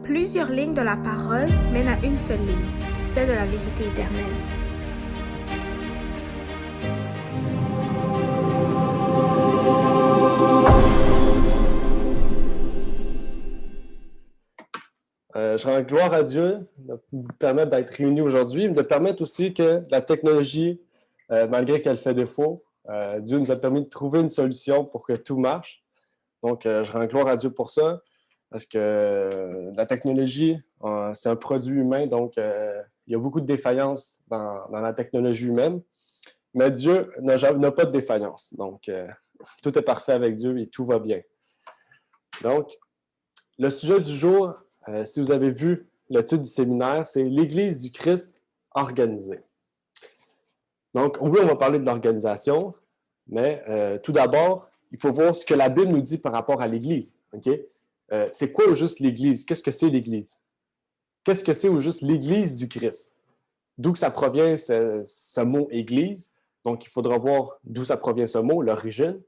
Plusieurs lignes de la parole mènent à une seule ligne, celle de la vérité éternelle. Je rends gloire à Dieu de nous permettre d'être réunis aujourd'hui, mais de permettre aussi que la technologie, malgré qu'elle fait défaut, Dieu nous a permis de trouver une solution pour que tout marche. Donc, je rends gloire à Dieu pour ça, parce que la technologie, c'est un produit humain, donc il y a beaucoup de défaillances dans la technologie humaine, mais Dieu n'a pas de défaillance. Donc, tout est parfait avec Dieu et tout va bien. Donc, le sujet du jour, si vous avez vu le titre du séminaire, c'est l'Église du Christ organisée. Donc, oui, on va parler de l'organisation, mais tout d'abord, il faut voir ce que la Bible nous dit par rapport à l'Église. Okay? C'est quoi au juste l'Église? Qu'est-ce que c'est l'Église? Qu'est-ce que c'est au juste l'Église du Christ? D'où que ça provient ce mot Église? Donc, il faudra voir d'où ça provient ce mot, l'origine.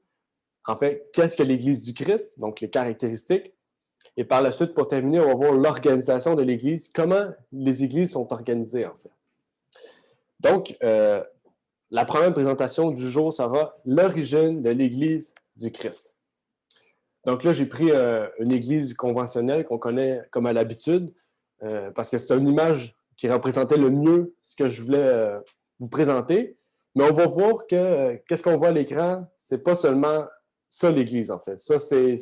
En fait, qu'est-ce que l'Église du Christ? Donc, les caractéristiques. Et par la suite, pour terminer, on va voir l'organisation de l'Église, comment les Églises sont organisées, en fait. Donc, la première présentation du jour sera l'origine de l'Église du Christ. Donc là, j'ai pris une Église conventionnelle qu'on connaît comme à l'habitude, parce que c'est une image qui représentait le mieux ce que je voulais vous présenter. Mais on va voir que qu'est-ce qu'on voit à l'écran, c'est pas seulement ça l'Église, en fait. Ça, c'est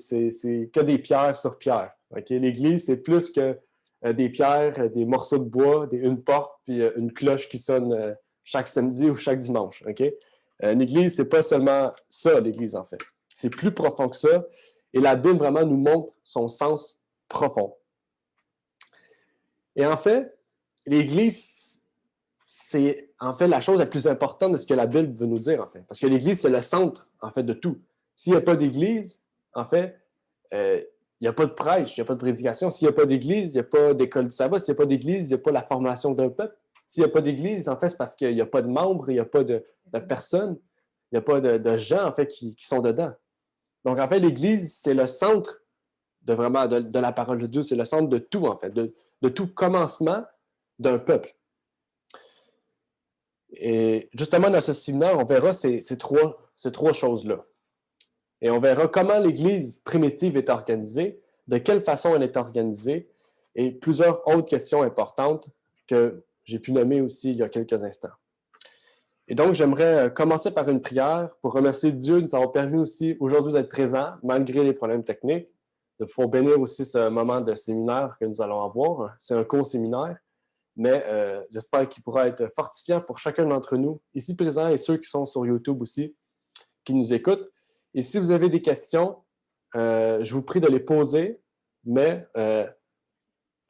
que des pierres sur pierre. Okay? L'Église, c'est plus que des pierres, des morceaux de bois, une porte, puis une cloche qui sonne chaque samedi ou chaque dimanche. Okay? L'Église, c'est pas seulement ça, l'Église, en fait. C'est plus profond que ça. Et la Bible vraiment nous montre son sens profond. Et en fait, l'Église, c'est en fait la chose la plus importante de ce que la Bible veut nous dire, en fait. Parce que l'Église, c'est le centre, en fait, de tout. S'il n'y a pas d'Église, en fait, il n'y a pas de prêche, il n'y a pas de prédication. S'il n'y a pas d'Église, il n'y a pas d'école du sabbat. S'il n'y a pas d'Église, il n'y a pas la formation d'un peuple. S'il n'y a pas d'Église, en fait, c'est parce qu'il n'y a pas de membres, il n'y a pas de personnes, il n'y a pas de gens, en fait, qui sont dedans. Donc, en fait, l'Église, c'est le centre vraiment de la parole de Dieu. C'est le centre de tout, en fait, de tout commencement d'un peuple. Et justement, dans ce séminaire, on verra ces trois choses-là. Et on verra comment l'Église primitive est organisée, de quelle façon elle est organisée, et plusieurs autres questions importantes que j'ai pu nommer aussi il y a quelques instants. Et donc, j'aimerais commencer par une prière pour remercier Dieu de nous avoir permis aussi aujourd'hui d'être présents, malgré les problèmes techniques, de pouvoir bénir aussi ce moment de séminaire que nous allons avoir. C'est un court séminaire, mais j'espère qu'il pourra être fortifiant pour chacun d'entre nous, ici présents et ceux qui sont sur YouTube aussi, qui nous écoutent. Et si vous avez des questions, je vous prie de les poser, mais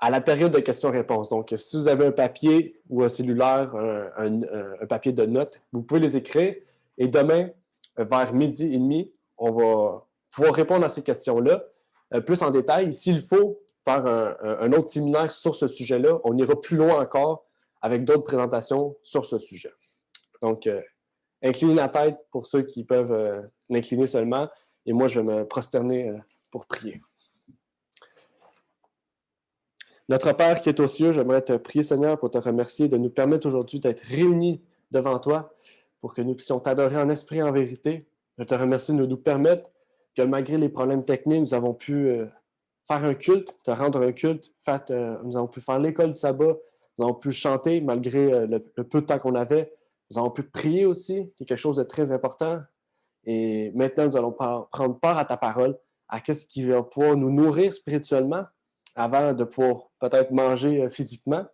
à la période de questions-réponses. Donc, si vous avez un papier ou un cellulaire, un papier de notes, vous pouvez les écrire. Et demain, vers 12h30, on va pouvoir répondre à ces questions-là plus en détail. S'il faut faire un autre séminaire sur ce sujet-là, on ira plus loin encore avec d'autres présentations sur ce sujet. Donc, inclinez la tête pour ceux qui peuvent l'incliner seulement. Et moi, je vais me prosterner pour prier. Notre Père qui est aux cieux, j'aimerais te prier, Seigneur, pour te remercier de nous permettre aujourd'hui d'être réunis devant toi pour que nous puissions t'adorer en esprit et en vérité. Je te remercie de nous permettre que malgré les problèmes techniques, nous avons pu faire un culte, te rendre un culte. Nous avons pu faire l'école du sabbat, nous avons pu chanter malgré le peu de temps qu'on avait. Nous avons pu prier aussi, qui est quelque chose de très important. Et maintenant, nous allons prendre part à ta parole, à ce qui va pouvoir nous nourrir spirituellement avant de pouvoir peut-être manger physiquement.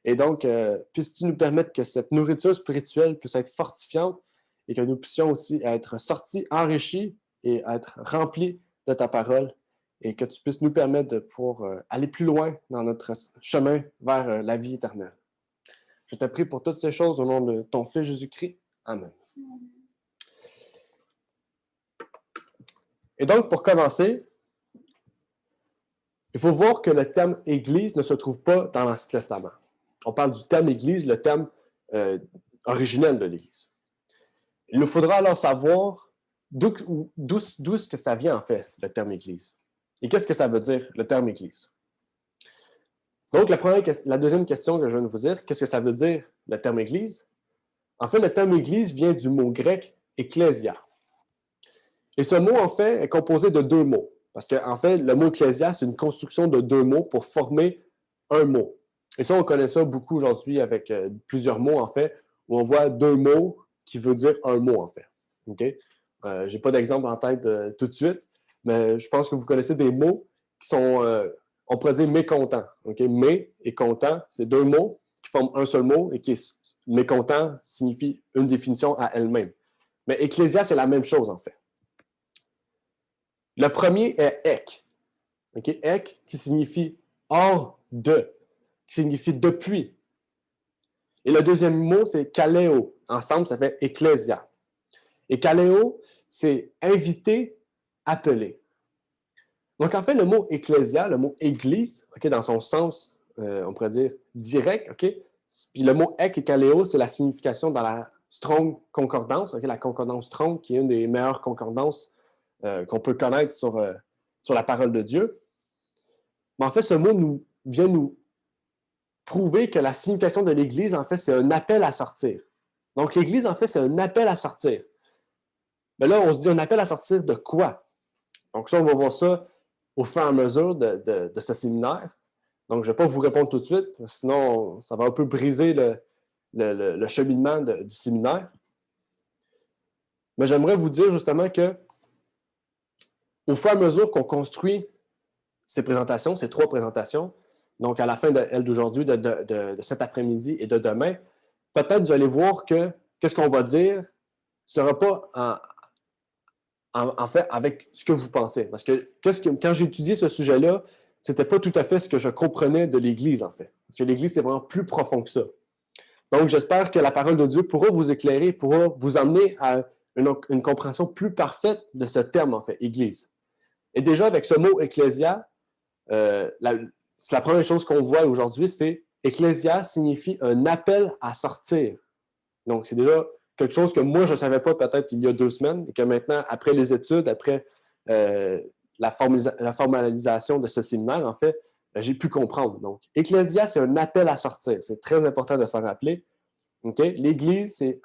Et donc, puisses-tu nous permettre que cette nourriture spirituelle puisse être fortifiante et que nous puissions aussi être sortis, enrichis et être remplis de ta parole et que tu puisses nous permettre de pouvoir aller plus loin dans notre chemin vers la vie éternelle. Je te prie pour toutes ces choses au nom de ton Fils Jésus-Christ. Amen. Et donc, pour commencer, il faut voir que le terme « Église » ne se trouve pas dans l'Ancien Testament. On parle du terme « Église », le terme originel de l'Église. Il nous faudra alors savoir d'où est-ce que ça vient en fait, le terme « Église ». Et qu'est-ce que ça veut dire, le terme « Église ». Donc, la deuxième question que je viens de vous dire, qu'est-ce que ça veut dire le terme Église? En fait, le terme Église vient du mot grec « ecclésia ». Et ce mot, en fait, est composé de deux mots. Parce qu'en fait, le mot ecclésia, c'est une construction de deux mots pour former un mot. Et ça, on connaît ça beaucoup aujourd'hui avec plusieurs mots, en fait, où on voit deux mots qui veulent dire un mot, en fait. OK? Je n'ai pas d'exemple en tête tout de suite, mais je pense que vous connaissez des mots qui sont, on pourrait dire mécontent. OK? Mais et content, c'est deux mots qui forment un seul mot et qui est mécontent signifie une définition à elle-même. Mais ecclésia, c'est la même chose, en fait. Le premier est ek. Okay? Ek qui signifie hors de, qui signifie depuis. Et le deuxième mot, c'est kaleo. Ensemble, ça fait ecclésia. Et kaleo, c'est inviter, appeler. Donc, en fait, le mot ecclésia, le mot église, okay, dans son sens, on pourrait dire direct, okay? Puis le mot ek et kaleo, c'est la signification dans la Strong Concordance, okay? La concordance Strong, qui est une des meilleures concordances qu'on peut connaître sur la parole de Dieu. Mais en fait, ce mot vient nous prouver que la signification de l'Église, en fait, c'est un appel à sortir. Donc, l'Église, en fait, c'est un appel à sortir. Mais là, on se dit un appel à sortir de quoi? Donc, ça, on va voir ça au fur et à mesure de ce séminaire. Donc, je ne vais pas vous répondre tout de suite, sinon, ça va un peu briser le cheminement du séminaire. Mais j'aimerais vous dire justement que au fur et à mesure qu'on construit ces présentations, ces trois présentations, donc à la fin d'aujourd'hui, de cet après-midi et de demain, peut-être vous allez voir que qu'est-ce qu'on va dire ne sera pas en fait avec ce que vous pensez. Parce que quand j'ai étudié ce sujet-là, ce n'était pas tout à fait ce que je comprenais de l'Église, en fait. Parce que l'Église, c'est vraiment plus profond que ça. Donc, j'espère que la parole de Dieu pourra vous éclairer, pourra vous emmener à une compréhension plus parfaite de ce terme, en fait, Église. Et déjà, avec ce mot « ecclésia », c'est la première chose qu'on voit aujourd'hui, c'est « ecclésia » signifie un appel à sortir. Donc, c'est déjà quelque chose que moi, je ne savais pas peut-être il y a 2 semaines, et que maintenant, après les études, après la formalisation de ce séminaire, en fait, j'ai pu comprendre. Donc, ecclésia, c'est un appel à sortir. C'est très important de s'en rappeler. Okay? L'Église, c'est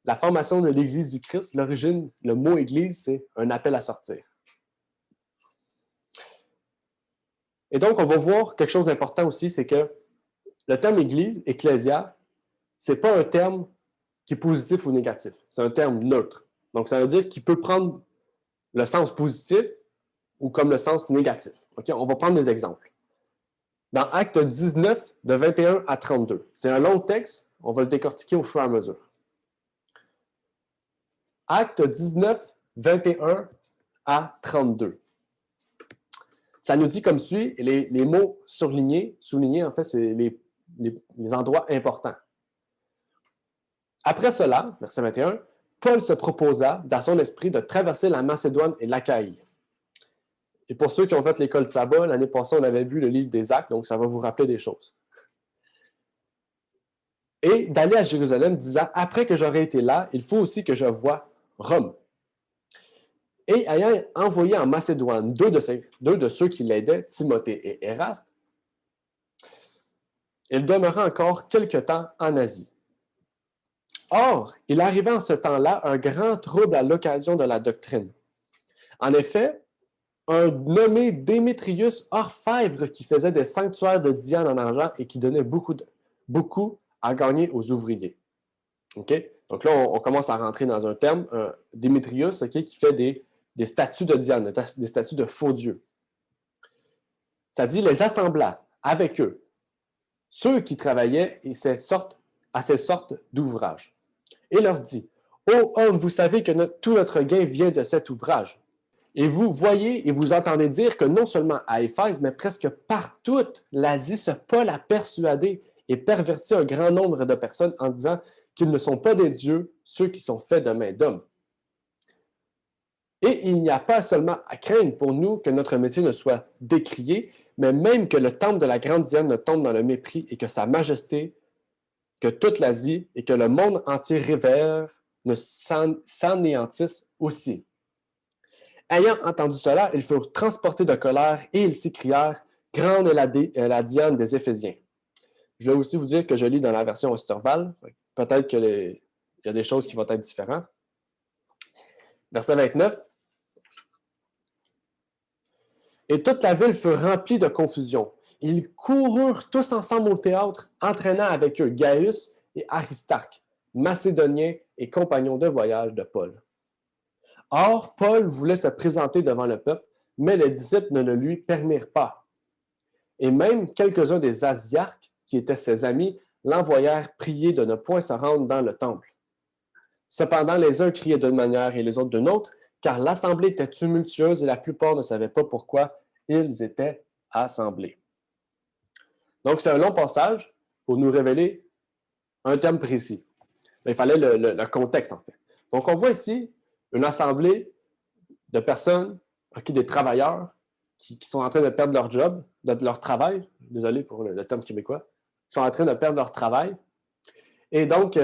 la formation de l'Église du Christ. L'origine, le mot « Église », c'est un appel à sortir. Et donc, on va voir quelque chose d'important aussi, c'est que le terme « Église », ecclésia, ce n'est pas un terme qui est positif ou négatif. C'est un terme neutre. Donc, ça veut dire qu'il peut prendre le sens positif ou comme le sens négatif. Okay? On va prendre des exemples. Dans Acte 19, de 21 à 32, c'est un long texte, on va le décortiquer au fur et à mesure. Acte 19, 21 à 32. Ça nous dit comme suit, les mots surlignés, soulignés, en fait, c'est les endroits importants. Après cela, verset 21, Paul se proposa, dans son esprit, de traverser la Macédoine et l'Achaïe. Et pour ceux qui ont fait l'école de sabbat, l'année passée, on avait vu le livre des Actes, donc ça va vous rappeler des choses. Et d'aller à Jérusalem, disant, après que j'aurai été là, il faut aussi que je voie Rome. Et ayant envoyé en Macédoine deux de ceux qui l'aidaient, Timothée et Éraste, il demeura encore quelque temps en Asie. Or, il arrivait en ce temps-là un grand trouble à l'occasion de la doctrine. En effet, un nommé Démétrius orfèvre qui faisait des sanctuaires de Diane en argent et qui donnait beaucoup à gagner aux ouvriers. Okay? Donc là, on commence à rentrer dans un terme, Démétrius, okay, qui fait des statues de Diane, des statues de faux dieux. Ça dit, les assembla avec eux, ceux qui travaillaient à ces sortes d'ouvrages, et leur dit, « Ô hommes, vous savez que tout notre gain vient de cet ouvrage. Et vous voyez et vous entendez dire que non seulement à Éphèse, mais presque partout l'Asie, ce Paul a persuadé et perverti un grand nombre de personnes en disant qu'ils ne sont pas des dieux, ceux qui sont faits de main d'homme. Et il n'y a pas seulement à craindre pour nous que notre métier ne soit décrié, mais même que le temple de la grande Diane ne tombe dans le mépris et que sa majesté, que toute l'Asie et que le monde entier révère ne s'anéantissent aussi. » Ayant entendu cela, ils furent transportés de colère et ils s'écrièrent Grande est la Diane des Éphésiens. Je vais aussi vous dire que je lis dans la version Osterval. Peut-être qu'il y a des choses qui vont être différentes. Verset 29. Et toute la ville fut remplie de confusion. Ils coururent tous ensemble au théâtre, entraînant avec eux Gaius et Aristarque, macédoniens et compagnons de voyage de Paul. Or, Paul voulait se présenter devant le peuple, mais les disciples ne le lui permirent pas. Et même quelques-uns des Asiarques, qui étaient ses amis, l'envoyèrent prier de ne point se rendre dans le temple. Cependant, les uns criaient d'une manière et les autres d'une autre, car l'assemblée était tumultueuse et la plupart ne savaient pas pourquoi ils étaient assemblés. Donc, c'est un long passage pour nous révéler un thème précis. Mais il fallait le contexte, en fait. Donc, on voit ici une assemblée de personnes, des travailleurs, qui sont en train de perdre leur job, de leur travail, désolé pour le terme québécois, qui sont en train de perdre leur travail. Et donc,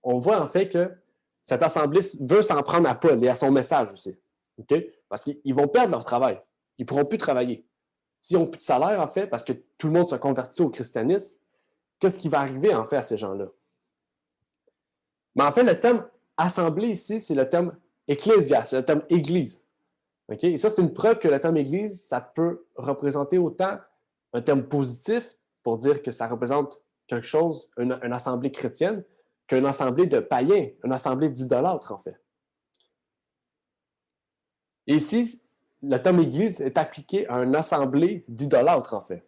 on voit en fait que cette assemblée veut s'en prendre à Paul et à son message aussi. Okay? Parce qu'ils vont perdre leur travail. Ils ne pourront plus travailler. S'ils n'ont plus de salaire, en fait, parce que tout le monde se convertit au christianisme, qu'est-ce qui va arriver, en fait, à ces gens-là? Mais en fait, le terme assemblée ici, c'est le terme ecclésia, c'est le terme église. Okay? Et ça, c'est une preuve que le terme église, ça peut représenter autant un terme positif pour dire que ça représente quelque chose, une assemblée chrétienne, qu'une assemblée de païens, une assemblée d'idolâtres, en fait. Et ici, le terme église est appliqué à une assemblée d'idolâtres, en fait.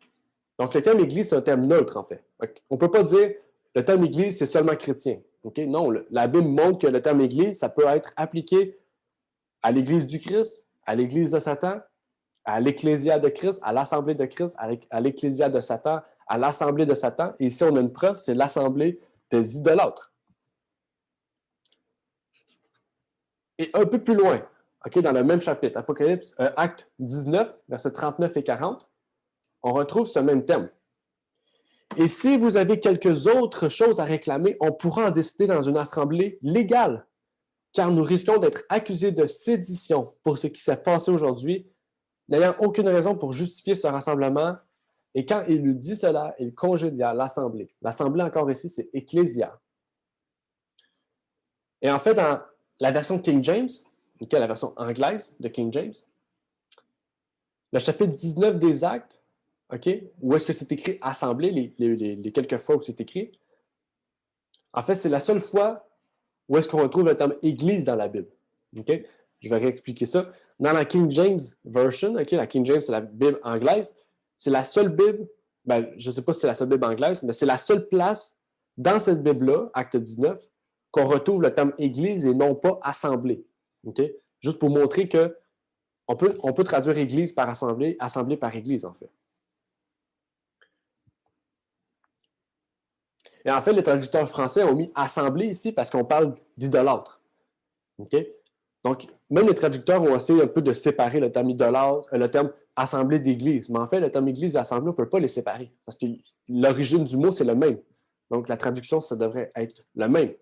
Donc, le terme église, c'est un terme neutre, en fait. On ne peut pas dire le terme église, c'est seulement chrétien. Okay? Non, la Bible montre que le terme église, ça peut être appliqué à l'église du Christ, à l'église de Satan, à l'ecclésia de Christ, à l'assemblée de Christ, à l'ecclésia de Satan, à l'assemblée de Satan. Et ici, on a une preuve, c'est l'assemblée des idolâtres. Et un peu plus loin, dans le même chapitre, Apocalypse, Acte 19, versets 39 et 40, on retrouve ce même thème. Et si vous avez quelques autres choses à réclamer, on pourra en décider dans une assemblée légale, car nous risquons d'être accusés de sédition pour ce qui s'est passé aujourd'hui, n'ayant aucune raison pour justifier ce rassemblement. Et quand il lui dit cela, il congédia l'assemblée. L'assemblée, encore ici, c'est ecclésia. Et en fait, dans la version King James, la version anglaise de King James, le chapitre 19 des Actes, où est-ce que c'est écrit assemblée, les quelques fois où c'est écrit, en fait, c'est la seule fois où est-ce qu'on retrouve le terme église dans la Bible. Je vais réexpliquer ça. Dans la King James Version, la King James, c'est la Bible anglaise, c'est la seule Bible, je ne sais pas si c'est la seule Bible anglaise, mais c'est la seule place dans cette Bible-là, Acte 19, qu'on retrouve le terme église et non pas assemblée. Juste pour montrer qu'on peut traduire église par assemblée, assemblée par église, en fait. Et en fait, les traducteurs français ont mis assemblée ici parce qu'on parle d'idolâtre. Donc, même les traducteurs ont essayé un peu de séparer le terme idolâtre, le terme assemblée d'église. Mais en fait, le terme église et assemblée, on ne peut pas les séparer parce que l'origine du mot, c'est le même. Donc, la traduction, ça devrait être le même.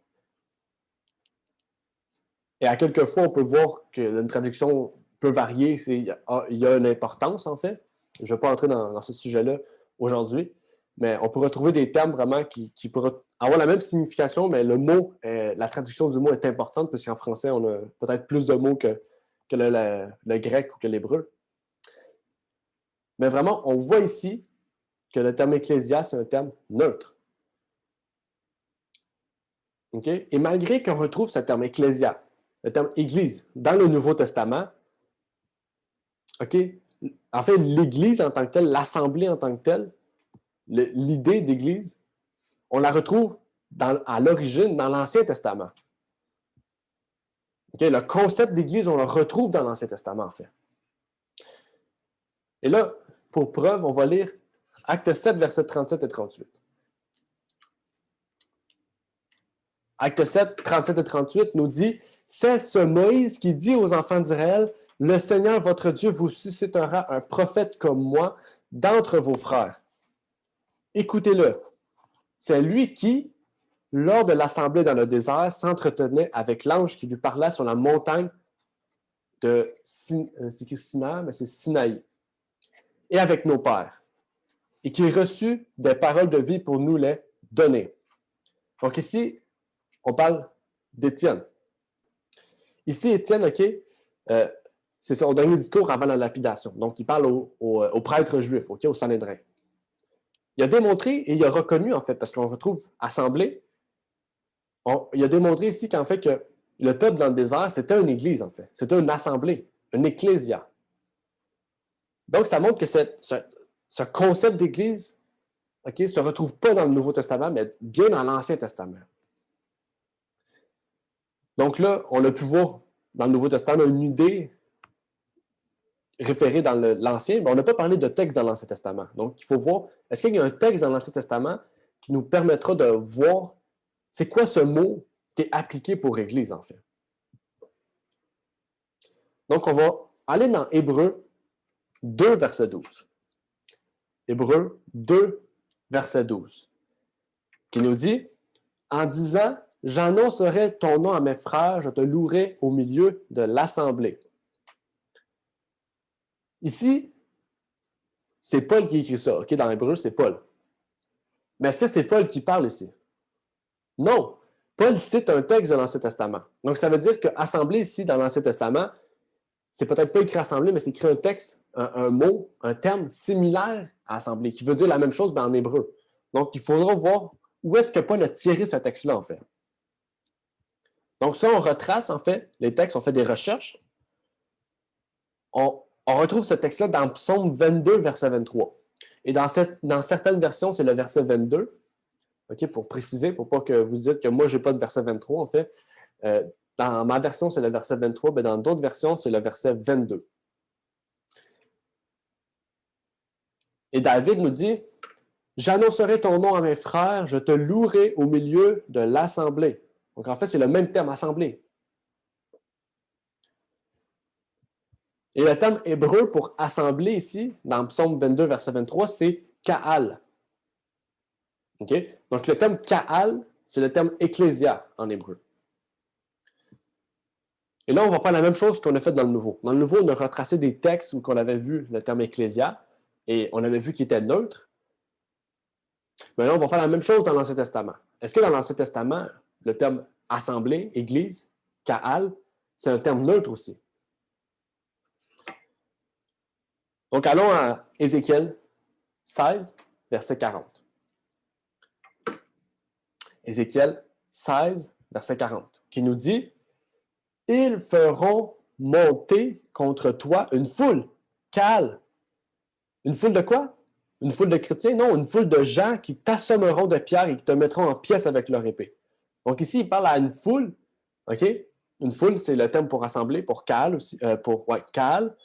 Et à quelques fois, on peut voir qu'une traduction peut varier. Il y a une importance, en fait. Je ne vais pas entrer dans ce sujet-là aujourd'hui. Mais on peut retrouver des termes vraiment qui pourraient avoir la même signification, mais le mot, la traduction du mot est importante, puisqu'en français, on a peut-être plus de mots que le grec ou que l'hébreu. Mais vraiment, on voit ici que le terme ecclésia, c'est un terme neutre. Et malgré qu'on retrouve ce terme ecclésia, le terme église, dans le Nouveau Testament, en fait, l'église en tant que telle, l'assemblée en tant que telle, l'idée d'église, on la retrouve à l'origine dans l'Ancien Testament. Le concept d'église, on le retrouve dans l'Ancien Testament, en fait. Et là, pour preuve, on va lire Acte 7, versets 37 et 38. Acte 7, 37 et 38 nous dit « C'est ce Moïse qui dit aux enfants d'Israël, « Le Seigneur votre Dieu vous suscitera un prophète comme moi d'entre vos frères. Écoutez-le. C'est lui qui, lors de l'assemblée dans le désert, s'entretenait avec l'ange qui lui parla sur la montagne de c'est écrit Sinaï, mais c'est Sinaï, et avec nos pères. et qui reçut des paroles de vie pour nous les donner. Donc ici, on parle d'Étienne. Ici, Étienne, OK, c'est son dernier discours avant la lapidation. Donc, il parle aux prêtres juifs, OK, au Sanhédrin. Il a démontré et il a reconnu, en fait, parce qu'on retrouve assemblée, il a démontré ici qu'en fait, que le peuple dans le désert, c'était une église, en fait. C'était une assemblée, une ecclésia. Donc, ça montre que ce concept d'église, OK, ne se retrouve pas dans le Nouveau Testament, mais bien dans l'Ancien Testament. Donc là, on a pu voir dans le Nouveau Testament une idée référée dans l'Ancien, mais on n'a pas parlé de texte dans l'Ancien Testament. Donc, il faut voir, est-ce qu'il y a un texte dans l'Ancien Testament qui nous permettra de voir c'est quoi ce mot qui est appliqué pour Église, en fait. Donc, on va aller dans Hébreux 2, verset 12. Hébreux 2, verset 12, qui nous dit « En disant, j'annoncerai ton nom à mes frères, je te louerai au milieu de l'assemblée. » Ici, c'est Paul qui écrit ça. OK, dans l'Hébreu, c'est Paul. Mais est-ce que c'est Paul qui parle ici? Non. Paul cite un texte de l'Ancien Testament. Donc, ça veut dire que assemblée ici, dans l'Ancien Testament, c'est peut-être pas écrit assemblée, mais c'est écrit un texte, un mot, un terme similaire à assemblée, qui veut dire la même chose, mais en hébreu. Donc, il faudra voir où est-ce que Paul a tiré ce texte-là, en fait. Donc, ça, on retrace, en fait, les textes, on fait des recherches. On retrouve ce texte-là dans Psaume 22, verset 23. Et dans certaines versions, c'est le verset 22. OK, pour préciser, pour pas que vous dites que moi, je n'ai pas de verset 23, en fait. Dans ma version, c'est le verset 23, mais dans d'autres versions, c'est le verset 22. Et David nous dit « J'annoncerai ton nom à mes frères, je te louerai au milieu de l'assemblée. » Donc, en fait, c'est le même terme, assemblée. Et le terme hébreu pour assemblée ici, dans Psaume 22, verset 23, c'est « Ka'al ». Okay? Donc, le terme « Ka'al », c'est le terme « ecclésia » en hébreu. Et là, on va faire la même chose qu'on a fait dans le Nouveau. Dans le Nouveau, on a retracé des textes où on avait vu le terme « ecclésia » et on avait vu qu'il était neutre. Mais là, on va faire la même chose dans l'Ancien Testament. Est-ce que dans l'Ancien Testament, le terme « assemblée »,« église »,« Ka'al », c'est un terme neutre aussi? Donc, allons à Ézéchiel 16, verset 40. Ézéchiel 16, verset 40, qui nous dit « Ils feront monter contre toi une foule, Ka'al. » Une foule de quoi? Une foule de chrétiens? Non, une foule de gens qui t'assommeront de pierres et qui te mettront en pièces avec leur épée. Donc ici, il parle à une foule, OK? Une foule, c'est le terme pour assembler, pour Ka'al aussi, Ka'al.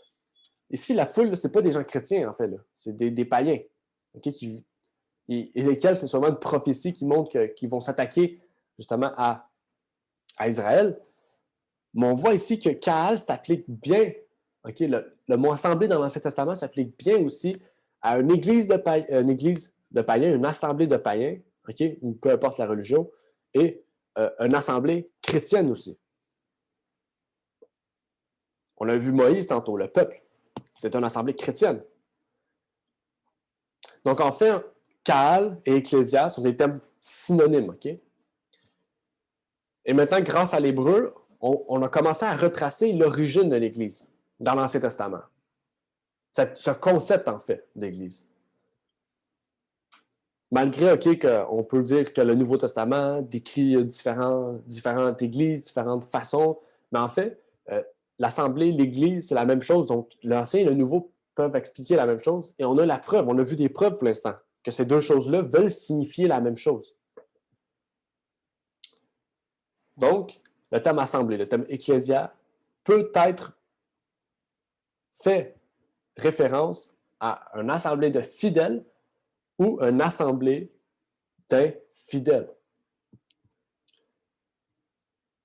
Ici, la foule, ce n'est pas des gens chrétiens, en fait, là. C'est des païens. OK? Ézéchiel, c'est sûrement une prophétie qui montre qu'ils vont s'attaquer justement à Israël. Mais on voit ici que Ka'al s'applique bien. OK? Le mot assemblée dans l'Ancien Testament s'applique bien aussi à une église de païens, une assemblée de païens, OK? Ou peu importe la religion, et une assemblée chrétienne aussi. On a vu Moïse tantôt, le peuple. C'est une assemblée chrétienne. Donc, en fait, Ka'al et Ecclésia sont des termes synonymes, OK? Et maintenant, grâce à l'hébreu, on a commencé à retracer l'origine de l'Église dans l'Ancien Testament. Ce concept, en fait, d'Église. Malgré, OK, qu'on peut dire que le Nouveau Testament décrit différentes églises, différentes façons, mais en fait, l'Assemblée, l'Église, c'est la même chose. Donc, l'Ancien et le Nouveau peuvent expliquer la même chose. Et on a la preuve, on a vu des preuves pour l'instant, que ces deux choses-là veulent signifier la même chose. Donc, le terme assemblée, le terme ecclésia, peut être fait référence à une assemblée de fidèles ou une assemblée d'infidèles.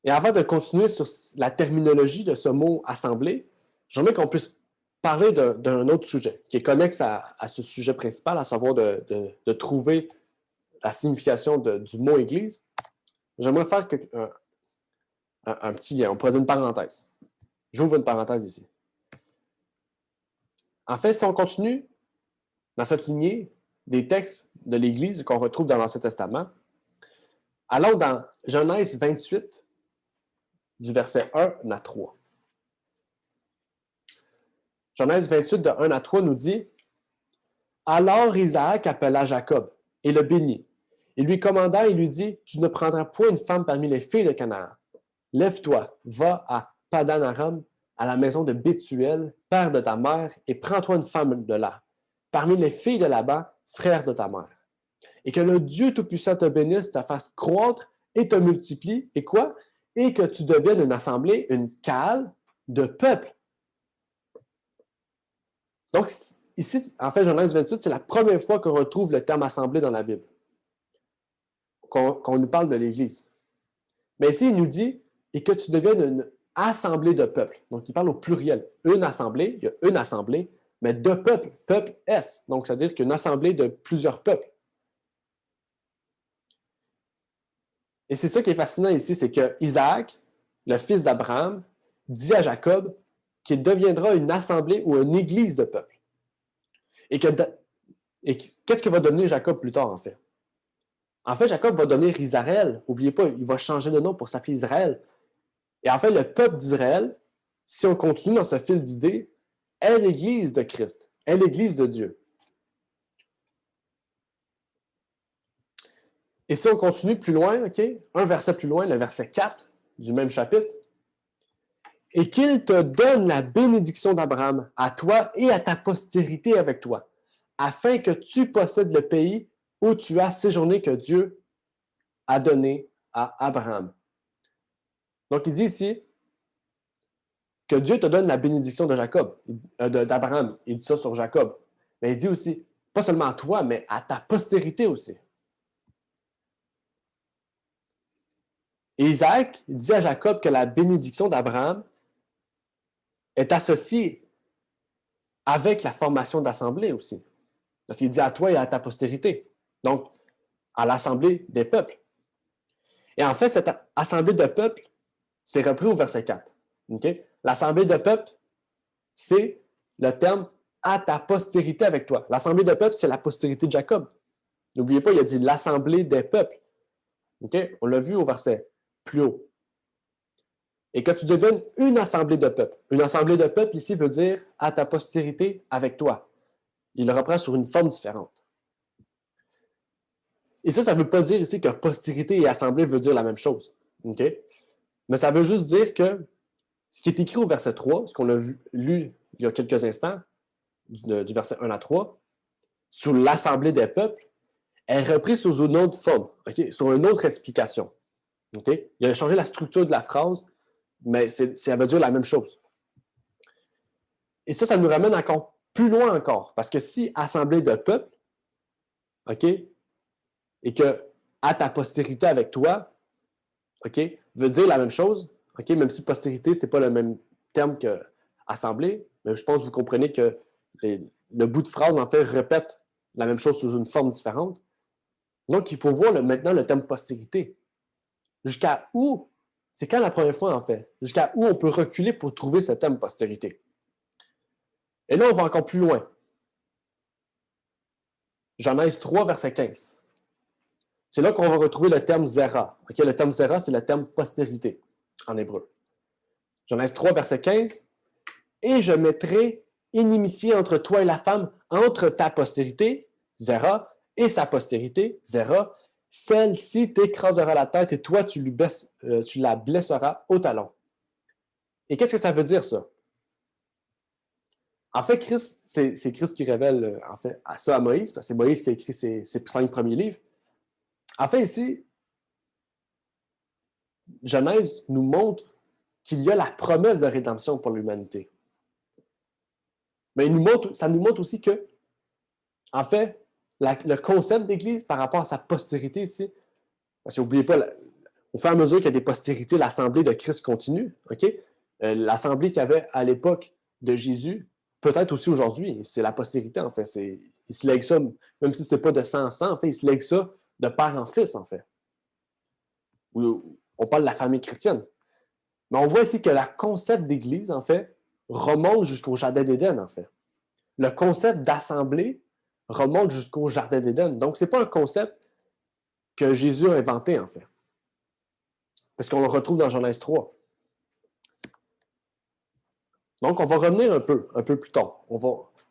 Et avant de continuer sur la terminologie de ce mot assemblée, j'aimerais qu'on puisse parler d'un autre sujet qui est connexe à ce sujet principal, à savoir de trouver la signification du mot Église. J'aimerais faire un petit lien, on pourrait dire une parenthèse. J'ouvre une parenthèse ici. En fait, si on continue dans cette lignée des textes de l'Église qu'on retrouve dans l'Ancien Testament. Allons dans Genèse 28, du verset 1 à 3. Genèse 28, de 1 à 3 nous dit « Alors Isaac appela Jacob et le bénit. Il lui commanda et lui dit « Tu ne prendras point une femme parmi les filles de Canaan. Lève-toi, va à Padan-Aram, à la maison de Bethuel, père de ta mère, et prends-toi une femme de là, parmi les filles de Laban, frère de ta mère. Et que le Dieu Tout-Puissant te bénisse, te fasse croître et te multiplie, et quoi? Et que tu deviennes une assemblée, une cale de peuple. » Donc, ici, en fait, Genèse 28, c'est la première fois qu'on retrouve le terme assemblée dans la Bible, qu'on nous parle de l'Église. Mais ici, il nous dit « et que tu deviennes une assemblée de peuple ». Donc, il parle au pluriel. Une assemblée, il y a une assemblée, mais de peuple, peuple S. Donc, c'est-à-dire qu'une assemblée de plusieurs peuples. Et c'est ça qui est fascinant ici, c'est que Isaac, le fils d'Abraham, dit à Jacob qu'il deviendra une assemblée ou une église de peuple. Et qu'est-ce que va devenir Jacob plus tard, en fait? En fait, Jacob va devenir Israël. N'oubliez pas, il va changer de nom pour s'appeler Israël. Et en fait, le peuple d'Israël, si on continue dans ce fil d'idées, est l'Église de Christ, est l'Église de Dieu. Et si on continue plus loin, OK, un verset plus loin, le verset 4 du même chapitre, « Et qu'il te donne la bénédiction d'Abraham à toi et à ta postérité avec toi, afin que tu possèdes le pays où tu as séjourné que Dieu a donné à Abraham. » Donc, il dit ici que Dieu te donne la bénédiction de Jacob, d'Abraham. Il dit ça sur Jacob. Mais il dit aussi, pas seulement à toi, mais à ta postérité aussi. Et Isaac dit à Jacob que la bénédiction d'Abraham est associée avec la formation d'assemblée aussi. Parce qu'il dit à toi et à ta postérité. Donc, à l'assemblée des peuples. Et en fait, cette assemblée de peuples, c'est repris au verset 4. Okay? L'assemblée de peuples, c'est le terme « à ta postérité avec toi ». L'assemblée de peuples, c'est la postérité de Jacob. N'oubliez pas, il a dit « l'assemblée des peuples ». Okay? On l'a vu au verset plus haut. Et que tu deviennes une assemblée de peuples. Une assemblée de peuples, ici, veut dire « à ta postérité avec toi ». Il le reprend sur une forme différente. Et ça ne veut pas dire ici que postérité et assemblée veut dire la même chose. Okay? Mais ça veut juste dire que ce qui est écrit au verset 3, ce qu'on a lu il y a quelques instants, du verset 1 à 3, sur l'assemblée des peuples, est repris sous une autre forme, okay? Sur une autre explication. Okay? Il a changé la structure de la phrase, mais ça veut dire la même chose. Et ça nous ramène encore plus loin encore, parce que si assemblée de peuples, OK, et que à ta postérité avec toi, OK, veut dire la même chose, OK, même si postérité, ce n'est pas le même terme que assemblée, mais je pense que vous comprenez que le bout de phrase, en fait, répète la même chose sous une forme différente. Donc, il faut voir maintenant le terme postérité. Jusqu'à où, c'est quand la première fois, en fait, jusqu'à où on peut reculer pour trouver ce terme postérité. Et là, on va encore plus loin. Genèse 3, verset 15. C'est là qu'on va retrouver le terme zera. Okay? Le terme zera, c'est le terme postérité en hébreu. Genèse 3, verset 15. « Et je mettrai inimitié entre toi et la femme, entre ta postérité, zera, et sa postérité, zera. Celle-ci t'écrasera la tête et toi, tu la blesseras au talon. » Et qu'est-ce que ça veut dire, ça? En fait, Christ, c'est Christ qui révèle en fait, ça à Moïse, parce que c'est Moïse qui a écrit ses 5 premiers livres. En fait, ici, Genèse nous montre qu'il y a la promesse de rédemption pour l'humanité. Mais ça nous montre aussi que, en fait, le concept d'Église par rapport à sa postérité ici, parce que n'oubliez pas, au fur et à mesure qu'il y a des postérités, l'assemblée de Christ continue. Okay? L'assemblée qu'il y avait à l'époque de Jésus, peut-être aussi aujourd'hui, c'est la postérité, en fait. Il se lègue ça, même si ce n'est pas de sang en sang, en fait, il se lègue ça de père en fils, en fait. On parle de la famille chrétienne. Mais on voit ici que le concept d'Église, en fait, remonte jusqu'au Jardin d'Éden, en fait. Le concept d'assemblée remonte jusqu'au Jardin d'Éden. Donc, ce n'est pas un concept que Jésus a inventé, en fait. Parce qu'on le retrouve dans Genèse 3. Donc, on va revenir un peu plus tard.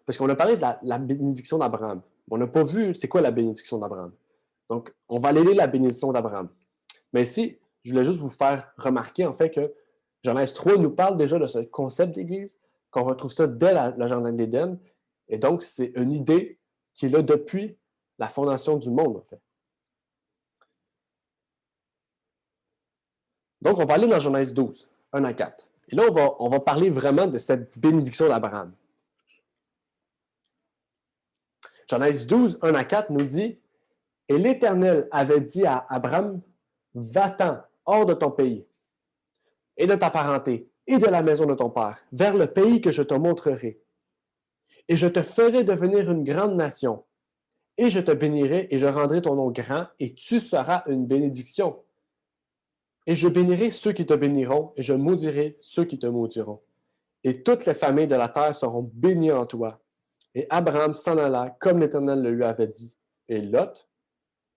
Parce qu'on a parlé de la bénédiction d'Abraham. On n'a pas vu c'est quoi la bénédiction d'Abraham. Donc, on va aller lire la bénédiction d'Abraham. Mais ici, je voulais juste vous faire remarquer, en fait, que Genèse 3 nous parle déjà de ce concept d'Église, qu'on retrouve ça dès le Jardin d'Éden. Et donc, c'est une idée qui est là depuis la fondation du monde, en fait. Donc, on va aller dans Genèse 12, 1 à 4. Et là, on va parler vraiment de cette bénédiction d'Abraham. Genèse 12, 1 à 4 nous dit « Et l'Éternel avait dit à Abraham, va-t'en hors de ton pays et de ta parenté et de la maison de ton père, vers le pays que je te montrerai. Et je te ferai devenir une grande nation, et je te bénirai et je rendrai ton nom grand, et tu seras une bénédiction. Et je bénirai ceux qui te béniront, et je maudirai ceux qui te maudiront. Et toutes les familles de la terre seront bénies en toi. Et Abraham s'en alla comme l'Éternel le lui avait dit. Et Lot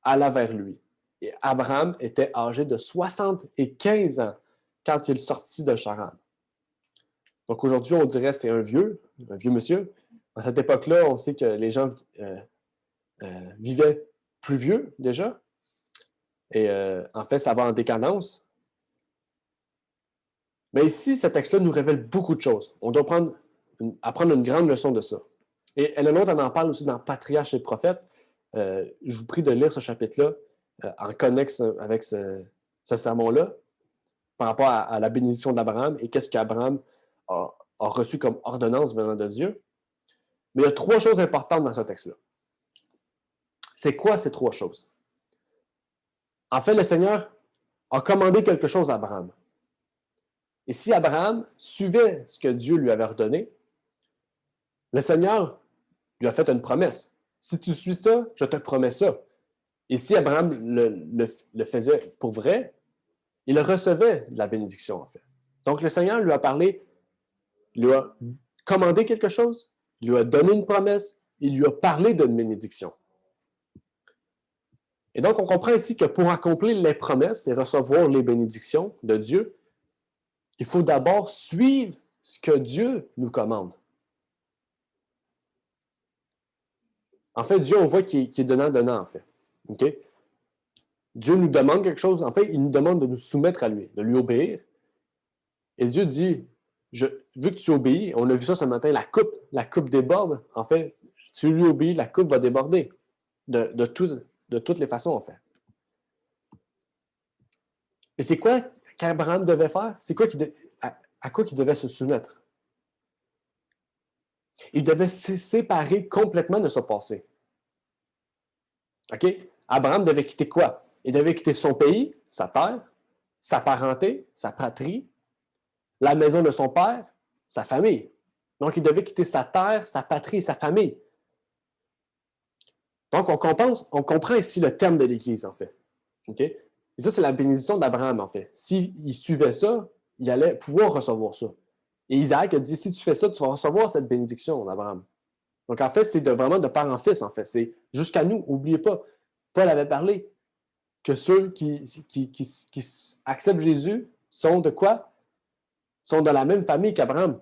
alla vers lui. Et Abraham était âgé de 75 ans quand il sortit de Charan. » Donc aujourd'hui, on dirait que c'est un vieux monsieur. À cette époque-là, on sait que les gens vivaient plus vieux déjà. Et en fait, ça va en décadence. Mais ici, ce texte-là nous révèle beaucoup de choses. On doit apprendre une grande leçon de ça. Et Ellen White en parle aussi dans Patriarches et Prophètes. Je vous prie de lire ce chapitre-là en connexe avec ce sermon-là par rapport à la bénédiction d'Abraham et qu'est-ce qu'Abraham a reçu comme ordonnance venant de Dieu. Mais il y a 3 choses importantes dans ce texte-là. C'est quoi ces 3 choses? En fait, le Seigneur a commandé quelque chose à Abraham. Et si Abraham suivait ce que Dieu lui avait ordonné, le Seigneur lui a fait une promesse. Si tu suis ça, je te promets ça. Et si Abraham le faisait pour vrai, il recevait de la bénédiction, en fait. Donc, le Seigneur lui a parlé, lui a commandé quelque chose, lui a donné une promesse, il lui a parlé d'une bénédiction. Et donc, on comprend ici que pour accomplir les promesses et recevoir les bénédictions de Dieu, il faut d'abord suivre ce que Dieu nous commande. En fait, Dieu, on voit qu'il est donnant, en fait. Okay? Dieu nous demande quelque chose. En fait, il nous demande de nous soumettre à lui, de lui obéir. Et Dieu dit, vu que tu obéis, on a vu ça ce matin, la coupe déborde. En fait, tu lui obéis, la coupe va déborder de toutes les façons, en fait. Et c'est quoi qu'Abraham devait faire? C'est quoi à quoi il devait se soumettre? Il devait se séparer complètement de son passé. OK? Abraham devait quitter quoi? Il devait quitter son pays, sa terre, sa parenté, sa patrie, la maison de son père, sa famille. Donc, il devait quitter sa terre, sa patrie et sa famille. Donc, on comprend ici le terme de l'Église, en fait. OK? Et ça, c'est la bénédiction d'Abraham, en fait. S'il suivait ça, il allait pouvoir recevoir ça. Et Isaac a dit, si tu fais ça, tu vas recevoir cette bénédiction d'Abraham. Donc, en fait, c'est vraiment de père en fils, en fait. C'est jusqu'à nous. N'oubliez pas, Paul avait parlé que ceux qui acceptent Jésus sont de quoi? Sont de la même famille qu'Abraham.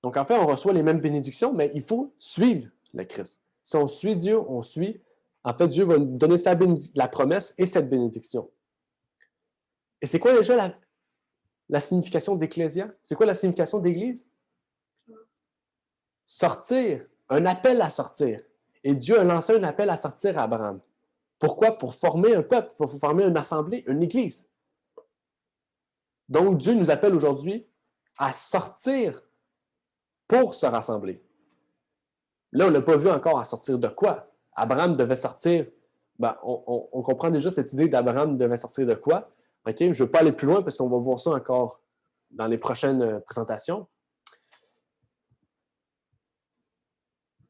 Donc, en fait, on reçoit les mêmes bénédictions, mais il faut suivre le Christ. Si on suit Dieu, on suit. En fait, Dieu va nous donner la promesse et cette bénédiction. Et c'est quoi déjà la signification d'Ecclésia? C'est quoi la signification d'Église? Sortir, un appel à sortir. Et Dieu a lancé un appel à sortir à Abraham. Pourquoi? Pour former un peuple, pour former une assemblée, une Église. Donc, Dieu nous appelle aujourd'hui à sortir pour se rassembler. Là, on n'a pas vu encore à sortir de quoi. Abraham devait sortir, on comprend déjà cette idée d'Abraham devait sortir de quoi. Okay? Je ne veux pas aller plus loin parce qu'on va voir ça encore dans les prochaines présentations.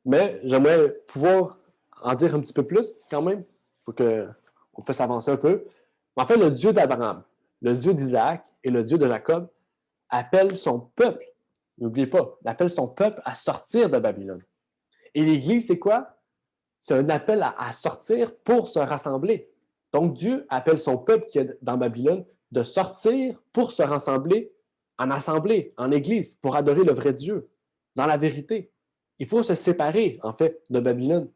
Mais j'aimerais pouvoir en dire un petit peu plus quand même. Il faut qu'on puisse avancer un peu. En fait, le Dieu d'Abraham, le Dieu d'Isaac et le Dieu de Jacob appelle son peuple, n'oubliez pas, il appelle son peuple à sortir de Babylone. Et l'Église, c'est quoi? c'est un appel à sortir pour se rassembler. Donc, Dieu appelle son peuple qui est dans Babylone de sortir pour se rassembler en assemblée, en église, pour adorer le vrai Dieu, dans la vérité. Il faut se séparer, en fait, de Babylone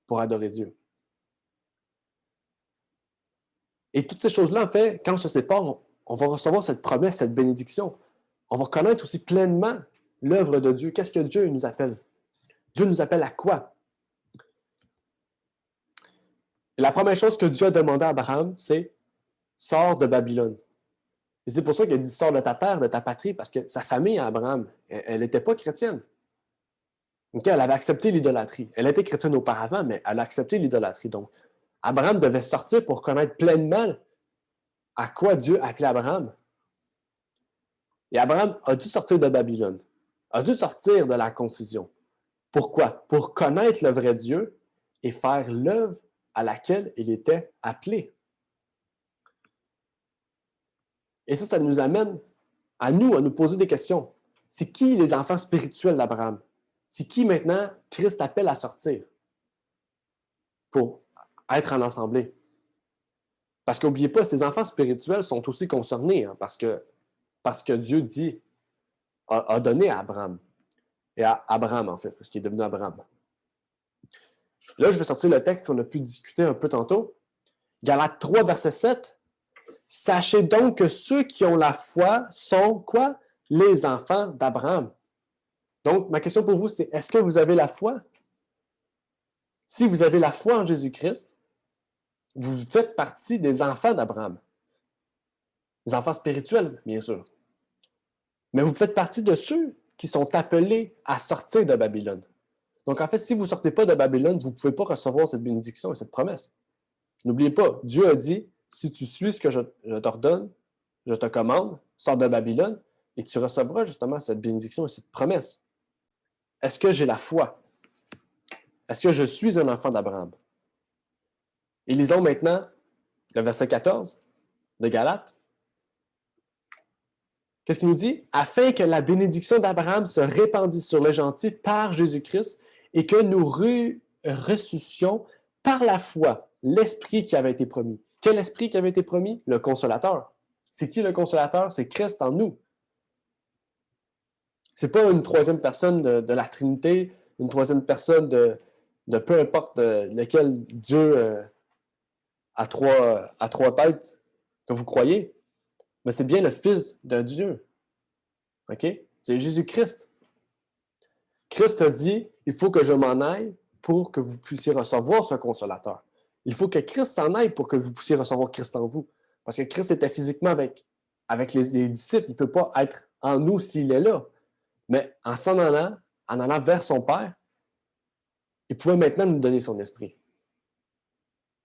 pour adorer Dieu. Et toutes ces choses-là, en fait, quand on se sépare, on va recevoir cette promesse, cette bénédiction. On va connaître aussi pleinement l'œuvre de Dieu. Qu'est-ce que Dieu nous appelle? Dieu nous appelle à quoi? Et la première chose que Dieu a demandé à Abraham, c'est « Sors de Babylone ». Et c'est pour ça qu'il a dit « Sors de ta terre, de ta patrie », parce que sa famille, Abraham, elle n'était pas chrétienne. Okay? Elle avait accepté l'idolâtrie. Elle était chrétienne auparavant, mais elle a accepté l'idolâtrie. Donc, Abraham devait sortir pour connaître pleinement à quoi Dieu appelait Abraham. Et Abraham a dû sortir de Babylone, a dû sortir de la confusion. Pourquoi? Pour connaître le vrai Dieu et faire l'œuvre à laquelle il était appelé. Et ça nous amène à nous poser des questions. C'est qui les enfants spirituels d'Abraham? C'est qui maintenant Christ appelle à sortir pour être en assemblée? Parce qu'oubliez pas, ces enfants spirituels sont aussi concernés, hein, parce que Dieu dit, a donné à Abraham. Et à Abraham, en fait, parce qu'il est devenu Abraham. Là, je vais sortir le texte qu'on a pu discuter un peu tantôt. Galates 3, verset 7. Sachez donc que ceux qui ont la foi sont quoi? Les enfants d'Abraham. Donc, ma question pour vous, c'est est-ce que vous avez la foi? Si vous avez la foi en Jésus-Christ, vous faites partie des enfants d'Abraham. Des enfants spirituels, bien sûr. Mais vous faites partie de ceux qui sont appelés à sortir de Babylone. Donc, en fait, si vous ne sortez pas de Babylone, vous ne pouvez pas recevoir cette bénédiction et cette promesse. N'oubliez pas, Dieu a dit, si tu suis ce que je t'ordonne, je te commande, sors de Babylone, et tu recevras justement cette bénédiction et cette promesse. Est-ce que j'ai la foi? Est-ce que je suis un enfant d'Abraham? Et lisons maintenant le verset 14 de Galates. Qu'est-ce qu'il nous dit? Afin que la bénédiction d'Abraham se répandisse sur les gentils par Jésus-Christ et que nous ressuscions par la foi l'Esprit qui avait été promis. Quel Esprit qui avait été promis? Le Consolateur. C'est qui le Consolateur? C'est Christ en nous. Ce n'est pas une troisième personne de la Trinité, une troisième personne de peu importe lequel Dieu a trois têtes que vous croyez, mais c'est bien le Fils de Dieu. OK? C'est Jésus-Christ. Christ a dit, il faut que je m'en aille pour que vous puissiez recevoir ce Consolateur. Il faut que Christ s'en aille pour que vous puissiez recevoir Christ en vous. Parce que Christ était physiquement avec les disciples. Il ne peut pas être en nous s'il est là. Mais en s'en allant, en allant vers son Père, il pouvait maintenant nous donner son esprit.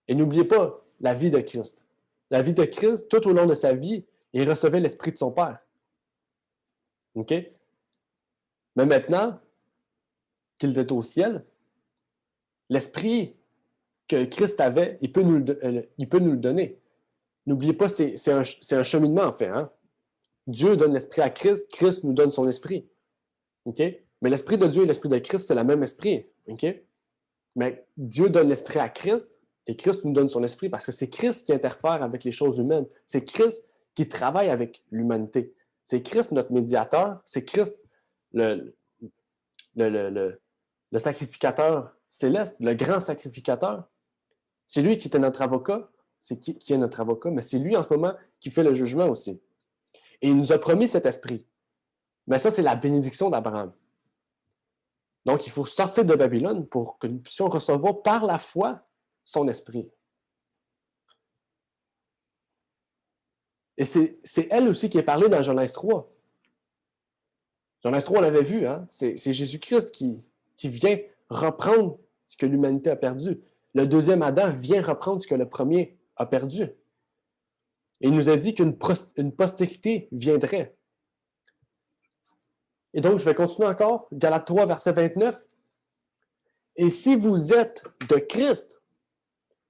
Et n'oubliez pas la vie de Christ. La vie de Christ, tout au long de sa vie, il recevait l'esprit de son Père. OK? Mais maintenant qu'il est au ciel, l'esprit que Christ avait, il peut nous le donner. N'oubliez pas, c'est un cheminement, en fait. Hein? Dieu donne l'esprit à Christ, Christ nous donne son esprit. OK? Mais l'esprit de Dieu et l'esprit de Christ, c'est le même esprit. OK? Mais Dieu donne l'esprit à Christ et Christ nous donne son esprit parce que c'est Christ qui interfère avec les choses humaines. C'est Christ qui travaille avec l'humanité. C'est Christ notre médiateur. C'est Christ le sacrificateur céleste, le grand sacrificateur. C'est lui qui était notre avocat. C'est qui est notre avocat, mais c'est lui en ce moment qui fait le jugement aussi. Et il nous a promis cet esprit. Mais ça, c'est la bénédiction d'Abraham. Donc, il faut sortir de Babylone pour que nous puissions recevoir par la foi son esprit. Et c'est elle aussi qui est parlée dans Genèse 3. Genèse 3, on l'avait vu, hein? C'est Jésus-Christ qui vient reprendre ce que l'humanité a perdu. Le deuxième Adam vient reprendre ce que le premier a perdu. Et il nous a dit qu'une postérité viendrait. Et donc, je vais continuer encore. Galates 3, verset 29. Et si vous êtes de Christ,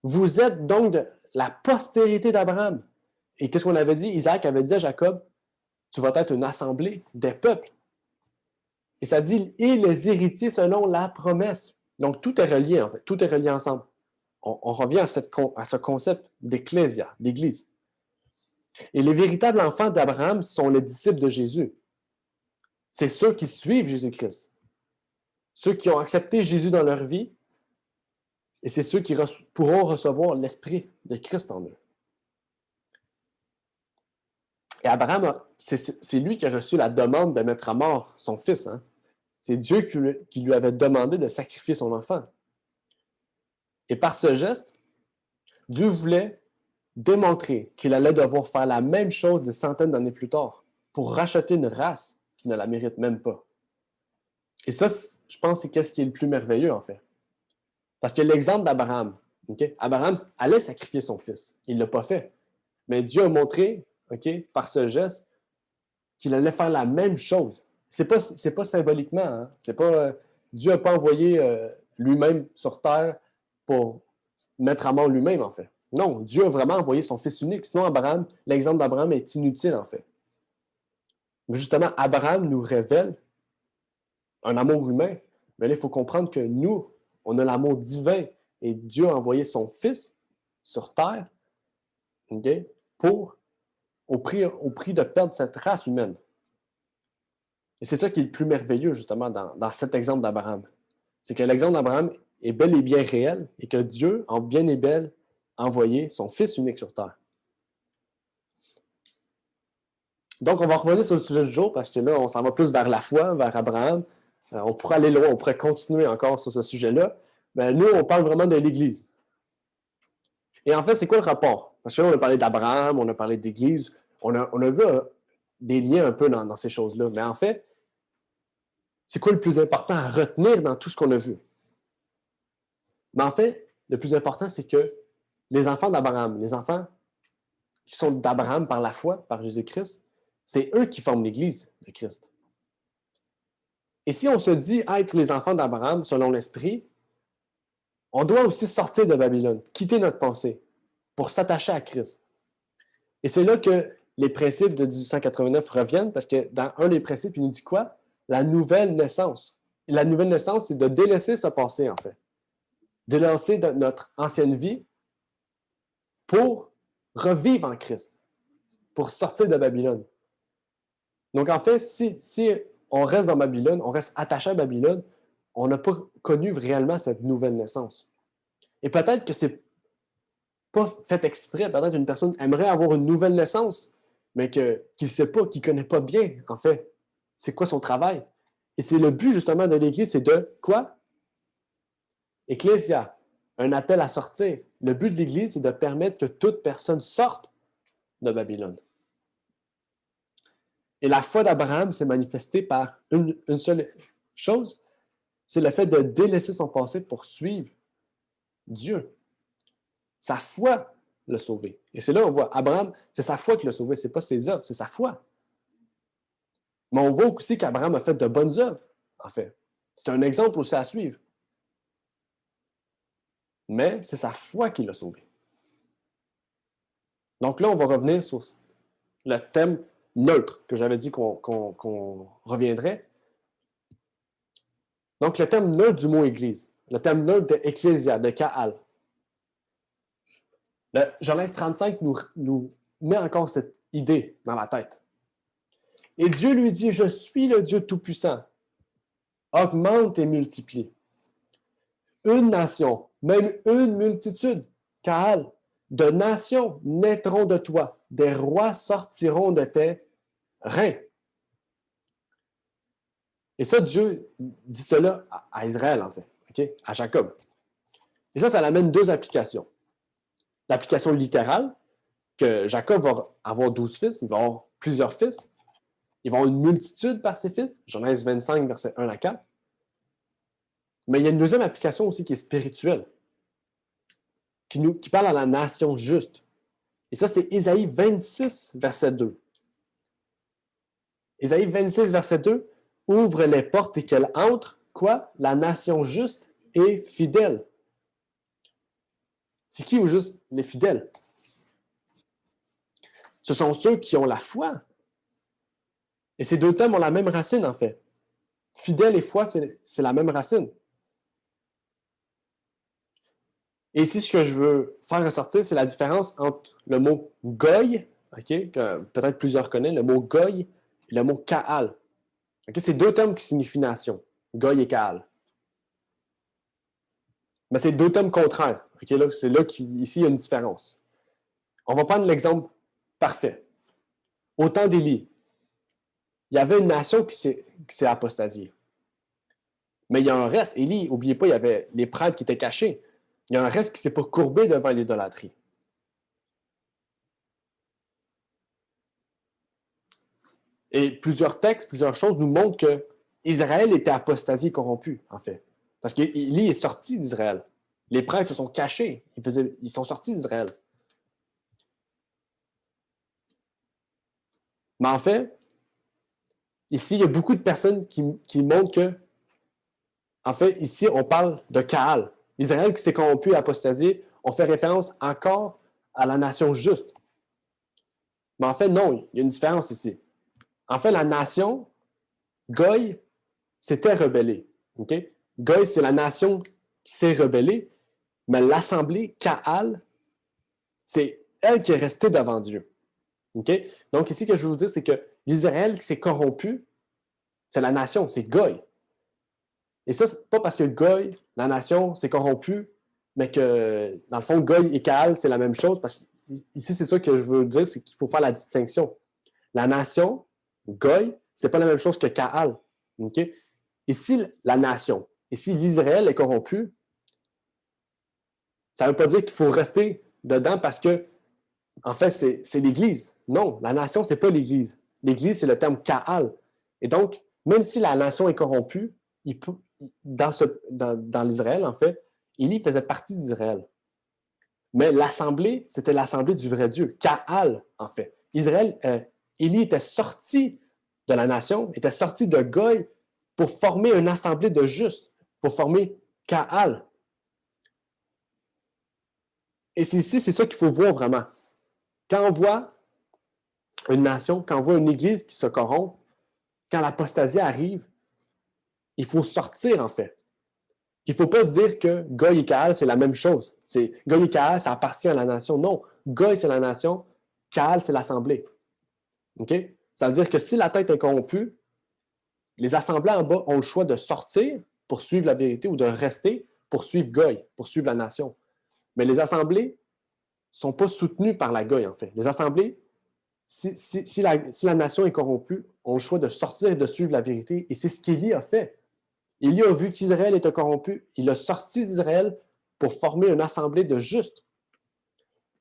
vous êtes donc de la postérité d'Abraham. Et qu'est-ce qu'on avait dit? Isaac avait dit à Jacob, tu vas être une assemblée des peuples. Et ça dit, et les héritiers selon la promesse. Donc, tout est relié, en fait. Tout est relié ensemble. On revient à ce concept d'ecclésia, d'église. Et les véritables enfants d'Abraham sont les disciples de Jésus. C'est ceux qui suivent Jésus-Christ. Ceux qui ont accepté Jésus dans leur vie, et c'est ceux qui pourront recevoir l'Esprit de Christ en eux. Et Abraham, c'est lui qui a reçu la demande de mettre à mort son fils. Hein? C'est Dieu qui lui avait demandé de sacrifier son enfant. Et par ce geste, Dieu voulait démontrer qu'il allait devoir faire la même chose des centaines d'années plus tard pour racheter une race qui ne la mérite même pas. Et ça, je pense, c'est qu'est-ce qui est le plus merveilleux, en fait. Parce que l'exemple d'Abraham, Abraham allait sacrifier son fils. Il ne l'a pas fait. Mais Dieu a montré, par ce geste, qu'il allait faire la même chose. C'est pas symboliquement. Hein? C'est pas, Dieu n'a pas envoyé lui-même sur terre pour mettre à mort lui-même, en fait. Non, Dieu a vraiment envoyé son fils unique. Sinon, l'exemple d'Abraham est inutile, en fait. Mais justement, Abraham nous révèle un amour humain. Mais là, il faut comprendre que nous, on a l'amour divin et Dieu a envoyé son fils sur terre au prix de perdre cette race humaine. Et c'est ça qui est le plus merveilleux, justement, dans cet exemple d'Abraham. C'est que l'exemple d'Abraham est bel et bien réel et que Dieu, en bien et belle, a envoyé son fils unique sur terre. Donc, on va revenir sur le sujet du jour parce que là, on s'en va plus vers la foi, vers Abraham. On pourrait aller loin, on pourrait continuer encore sur ce sujet-là. Mais nous, on parle vraiment de l'Église. Et en fait, c'est quoi le rapport? Parce que là, on a parlé d'Abraham, on a parlé d'Église, on a vu des liens un peu dans ces choses-là. Mais en fait, c'est quoi le plus important à retenir dans tout ce qu'on a vu? Mais en fait, le plus important, c'est que les enfants d'Abraham, les enfants qui sont d'Abraham par la foi, par Jésus-Christ, c'est eux qui forment l'Église de Christ. Et si on se dit être les enfants d'Abraham selon l'Esprit, on doit aussi sortir de Babylone, quitter notre pensée pour s'attacher à Christ. Et c'est là que les principes de 1889 reviennent, parce que dans un des principes, il nous dit quoi? La nouvelle naissance. Et la nouvelle naissance, c'est de délaisser ce passé, en fait. Délaisser notre ancienne vie pour revivre en Christ, pour sortir de Babylone. Donc, en fait, si on reste dans Babylone, on reste attaché à Babylone, on n'a pas connu réellement cette nouvelle naissance. Et peut-être que c'est pas fait exprès, peut-être une personne aimerait avoir une nouvelle naissance, mais qu'il ne sait pas, qu'il ne connaît pas bien, en fait, c'est quoi son travail. Et c'est le but, justement, de l'Église, c'est de quoi? Ecclésia, un appel à sortir. Le but de l'Église, c'est de permettre que toute personne sorte de Babylone. Et la foi d'Abraham s'est manifestée par une seule chose, c'est le fait de délaisser son passé pour suivre Dieu. Sa foi l'a sauvé. Et c'est là on voit, Abraham, c'est sa foi qui l'a sauvé, ce n'est pas ses œuvres, c'est sa foi. Mais on voit aussi qu'Abraham a fait de bonnes œuvres, en fait. C'est un exemple aussi à suivre. Mais c'est sa foi qui l'a sauvé. Donc là, on va revenir sur le thème neutre que j'avais dit qu'on reviendrait. Donc, le thème neutre du mot Église, le thème neutre de Ecclésia, de Kaal. Le Genèse 35 nous met encore cette idée dans la tête. Et Dieu lui dit, je suis le Dieu Tout-Puissant. Augmente et multiplie. Une nation, même une multitude, Kaal, de nations naîtront de toi, des rois sortiront de tes reins. Et ça, Dieu dit cela à Israël, en fait, à Jacob. Et ça l'amène deux applications. L'application littérale, que Jacob va avoir 12 fils, il va avoir plusieurs fils, il va avoir une multitude par ses fils, Genèse 25, versets 1 à 4. Mais il y a une deuxième application aussi qui est spirituelle, qui parle à la nation juste. Et ça, c'est Ésaïe 26, verset 2. Ésaïe 26, verset 2, ouvre les portes et qu'elle entre, quoi? La nation juste et fidèle. C'est qui au juste les fidèles? Ce sont ceux qui ont la foi. Et ces deux thèmes ont la même racine, en fait. Fidèle et foi, c'est la même racine. Et ici, ce que je veux faire ressortir, c'est la différence entre le mot goy, okay, que peut-être plusieurs connaissent, le mot goy et le mot kaal. Okay, c'est deux termes qui signifient nation, goy et kaal. Mais c'est deux termes contraires. Okay, là, c'est là qu'ici, il y a une différence. On va prendre l'exemple parfait. Au temps d'Élie, il y avait une nation qui s'est apostasiée. Mais il y a un reste. Élie, n'oubliez pas, il y avait les prêtres qui étaient cachés. Il y a un reste qui ne s'est pas courbé devant l'idolâtrie. Et plusieurs textes, plusieurs choses nous montrent que Israël était apostasié et corrompu, en fait. Parce qu'Élie est sorti d'Israël. Les prêtres se sont cachés. Ils sont sortis d'Israël. Mais en fait, ici, il y a beaucoup de personnes qui montrent que, en fait, ici, on parle de Kaal. Israël qui s'est corrompu et apostasié, on fait référence encore à la nation juste. Mais en fait, non, il y a une différence ici. En fait, la nation, Goy, s'était rebellée. Okay? Goy, c'est la nation qui s'est rebellée, mais l'assemblée, Kaal, c'est elle qui est restée devant Dieu. Okay? Donc ici, ce que je veux vous dire, c'est que l'Israël qui s'est corrompu, c'est la nation, c'est Goy. Et ça, c'est pas parce que Goy, la nation, s'est corrompue, mais que, dans le fond, Goy et Kaal, c'est la même chose, parce que ici, c'est ça que je veux dire, c'est qu'il faut faire la distinction. La nation, Goy, c'est pas la même chose que Kaal. Okay? Ici, la nation, ici, l'Israël est corrompu, ça ne veut pas dire qu'il faut rester dedans parce que, en fait, c'est l'Église. Non, la nation, ce n'est pas l'Église. L'Église, c'est le terme Kaal. Et donc, même si la nation est corrompue, dans l'Israël, en fait, Élie faisait partie d'Israël. Mais l'assemblée, c'était l'assemblée du vrai Dieu, Kaal, en fait. Élie était sorti de la nation, était sorti de Goy pour former une assemblée de justes, pour former Kaal. Et c'est ici, c'est ça qu'il faut voir vraiment. Quand on voit une nation, quand on voit une église qui se corrompt, quand l'apostasie arrive, il faut sortir, en fait. Il ne faut pas se dire que Goy et Kaal, c'est la même chose. Goy et Kaal, ça appartient à la nation. Non, Goy, c'est la nation, Kaal, c'est l'assemblée. OK? Ça veut dire que si la tête est corrompue, les assemblées en bas ont le choix de sortir pour suivre la vérité ou de rester pour suivre Goy, pour suivre la nation. Mais les assemblées ne sont pas soutenues par la Goy, en fait. Les assemblées, si la nation est corrompue, ont le choix de sortir et de suivre la vérité. Et c'est ce qu'Élie a fait. Élie a vu qu'Israël était corrompu. Il a sorti d'Israël pour former une assemblée de justes.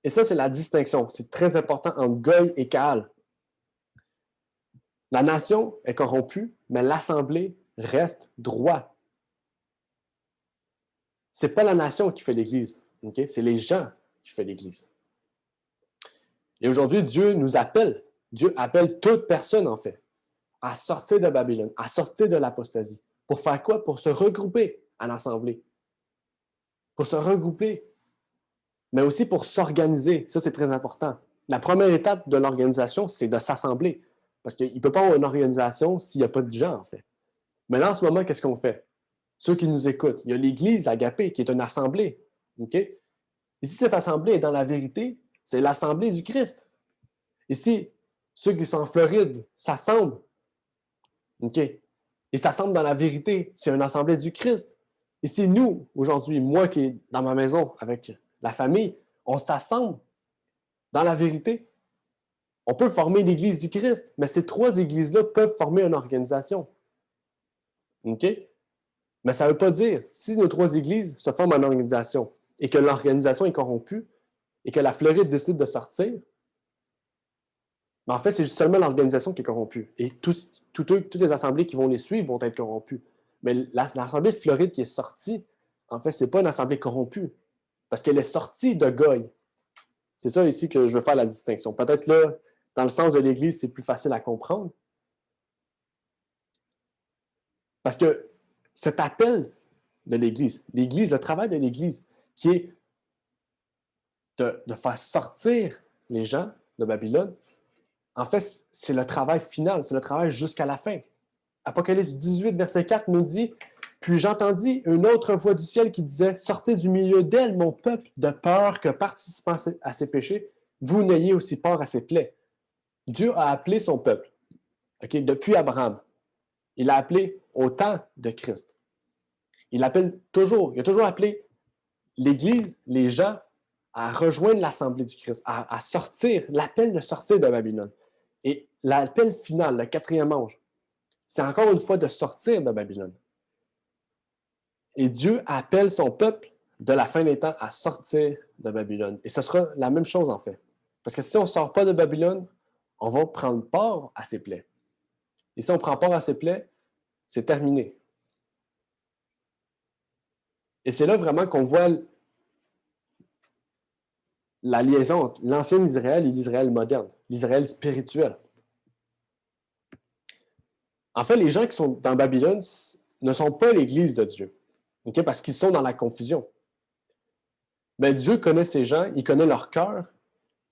Et ça, c'est la distinction. C'est très important entre Goy et Kaal. La nation est corrompue, mais l'assemblée reste droit. Ce n'est pas la nation qui fait l'Église. Okay? C'est les gens qui font l'Église. Et aujourd'hui, Dieu nous appelle. Dieu appelle toute personne, en fait, à sortir de Babylone, à sortir de l'apostasie. Pour faire quoi? Pour se regrouper à l'assemblée. Pour se regrouper. Mais aussi pour s'organiser. Ça, c'est très important. La première étape de l'organisation, c'est de s'assembler. Parce qu'il ne peut pas avoir une organisation s'il n'y a pas de gens, en fait. Mais là, en ce moment, qu'est-ce qu'on fait? Ceux qui nous écoutent, il y a l'Église Agapé, qui est une assemblée. Okay? Ici, cette assemblée est dans la vérité. C'est l'assemblée du Christ. Ici, ceux qui sont en Floride s'assemblent. OK? Ils s'assemblent dans la vérité. C'est une assemblée du Christ. Ici, nous, aujourd'hui, moi qui est dans ma maison avec la famille, on s'assemble dans la vérité. On peut former l'Église du Christ, mais ces trois églises-là peuvent former une organisation. OK? Mais ça ne veut pas dire, si nos trois églises se forment en organisation et que l'organisation est corrompue et que la Floride décide de sortir, mais en fait, c'est seulement l'organisation qui est corrompue. Et toutes les assemblées qui vont les suivre vont être corrompues. Mais l'assemblée de Floride qui est sortie, en fait, ce n'est pas une assemblée corrompue. Parce qu'elle est sortie de Goy. C'est ça ici que je veux faire la distinction. Peut-être là, dans le sens de l'Église, c'est plus facile à comprendre. Parce que cet appel de l'Église, le travail de l'Église, qui est de faire sortir les gens de Babylone, en fait, c'est le travail final, c'est le travail jusqu'à la fin. Apocalypse 18, verset 4 nous dit Puis j'entendis une autre voix du ciel qui disait, « Sortez du milieu d'elle, mon peuple, de peur que, participant à ses péchés, vous n'ayez aussi part à ses plaies. » Dieu a appelé son peuple, depuis Abraham. Il l'a appelé au temps de Christ. Il a toujours appelé l'Église, les gens, à rejoindre l'Assemblée du Christ, à sortir, l'appel de sortir de Babylone. Et l'appel final, le 4e ange, c'est encore une fois de sortir de Babylone. Et Dieu appelle son peuple de la fin des temps à sortir de Babylone. Et ce sera la même chose en fait. Parce que si on ne sort pas de Babylone, on va prendre part à ses plaies. Et si on prend part à ses plaies, c'est terminé. Et c'est là vraiment qu'on voit la liaison entre l'ancien Israël et l'Israël moderne, l'Israël spirituel. En fait, les gens qui sont dans Babylone ne sont pas l'Église de Dieu, parce qu'ils sont dans la confusion. Mais Dieu connaît ces gens, il connaît leur cœur,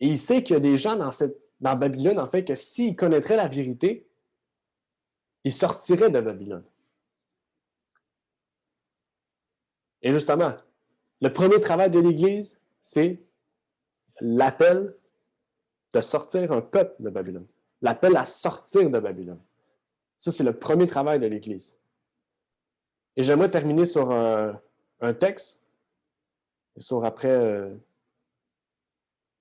et il sait qu'il y a des gens dans Babylone, en fait, que s'ils connaîtraient la vérité, ils sortiraient de Babylone. Et justement, le premier travail de l'Église, c'est l'appel de sortir un peuple de Babylone. L'appel à sortir de Babylone. Ça, c'est le premier travail de l'Église. Et j'aimerais terminer sur un texte, et sur après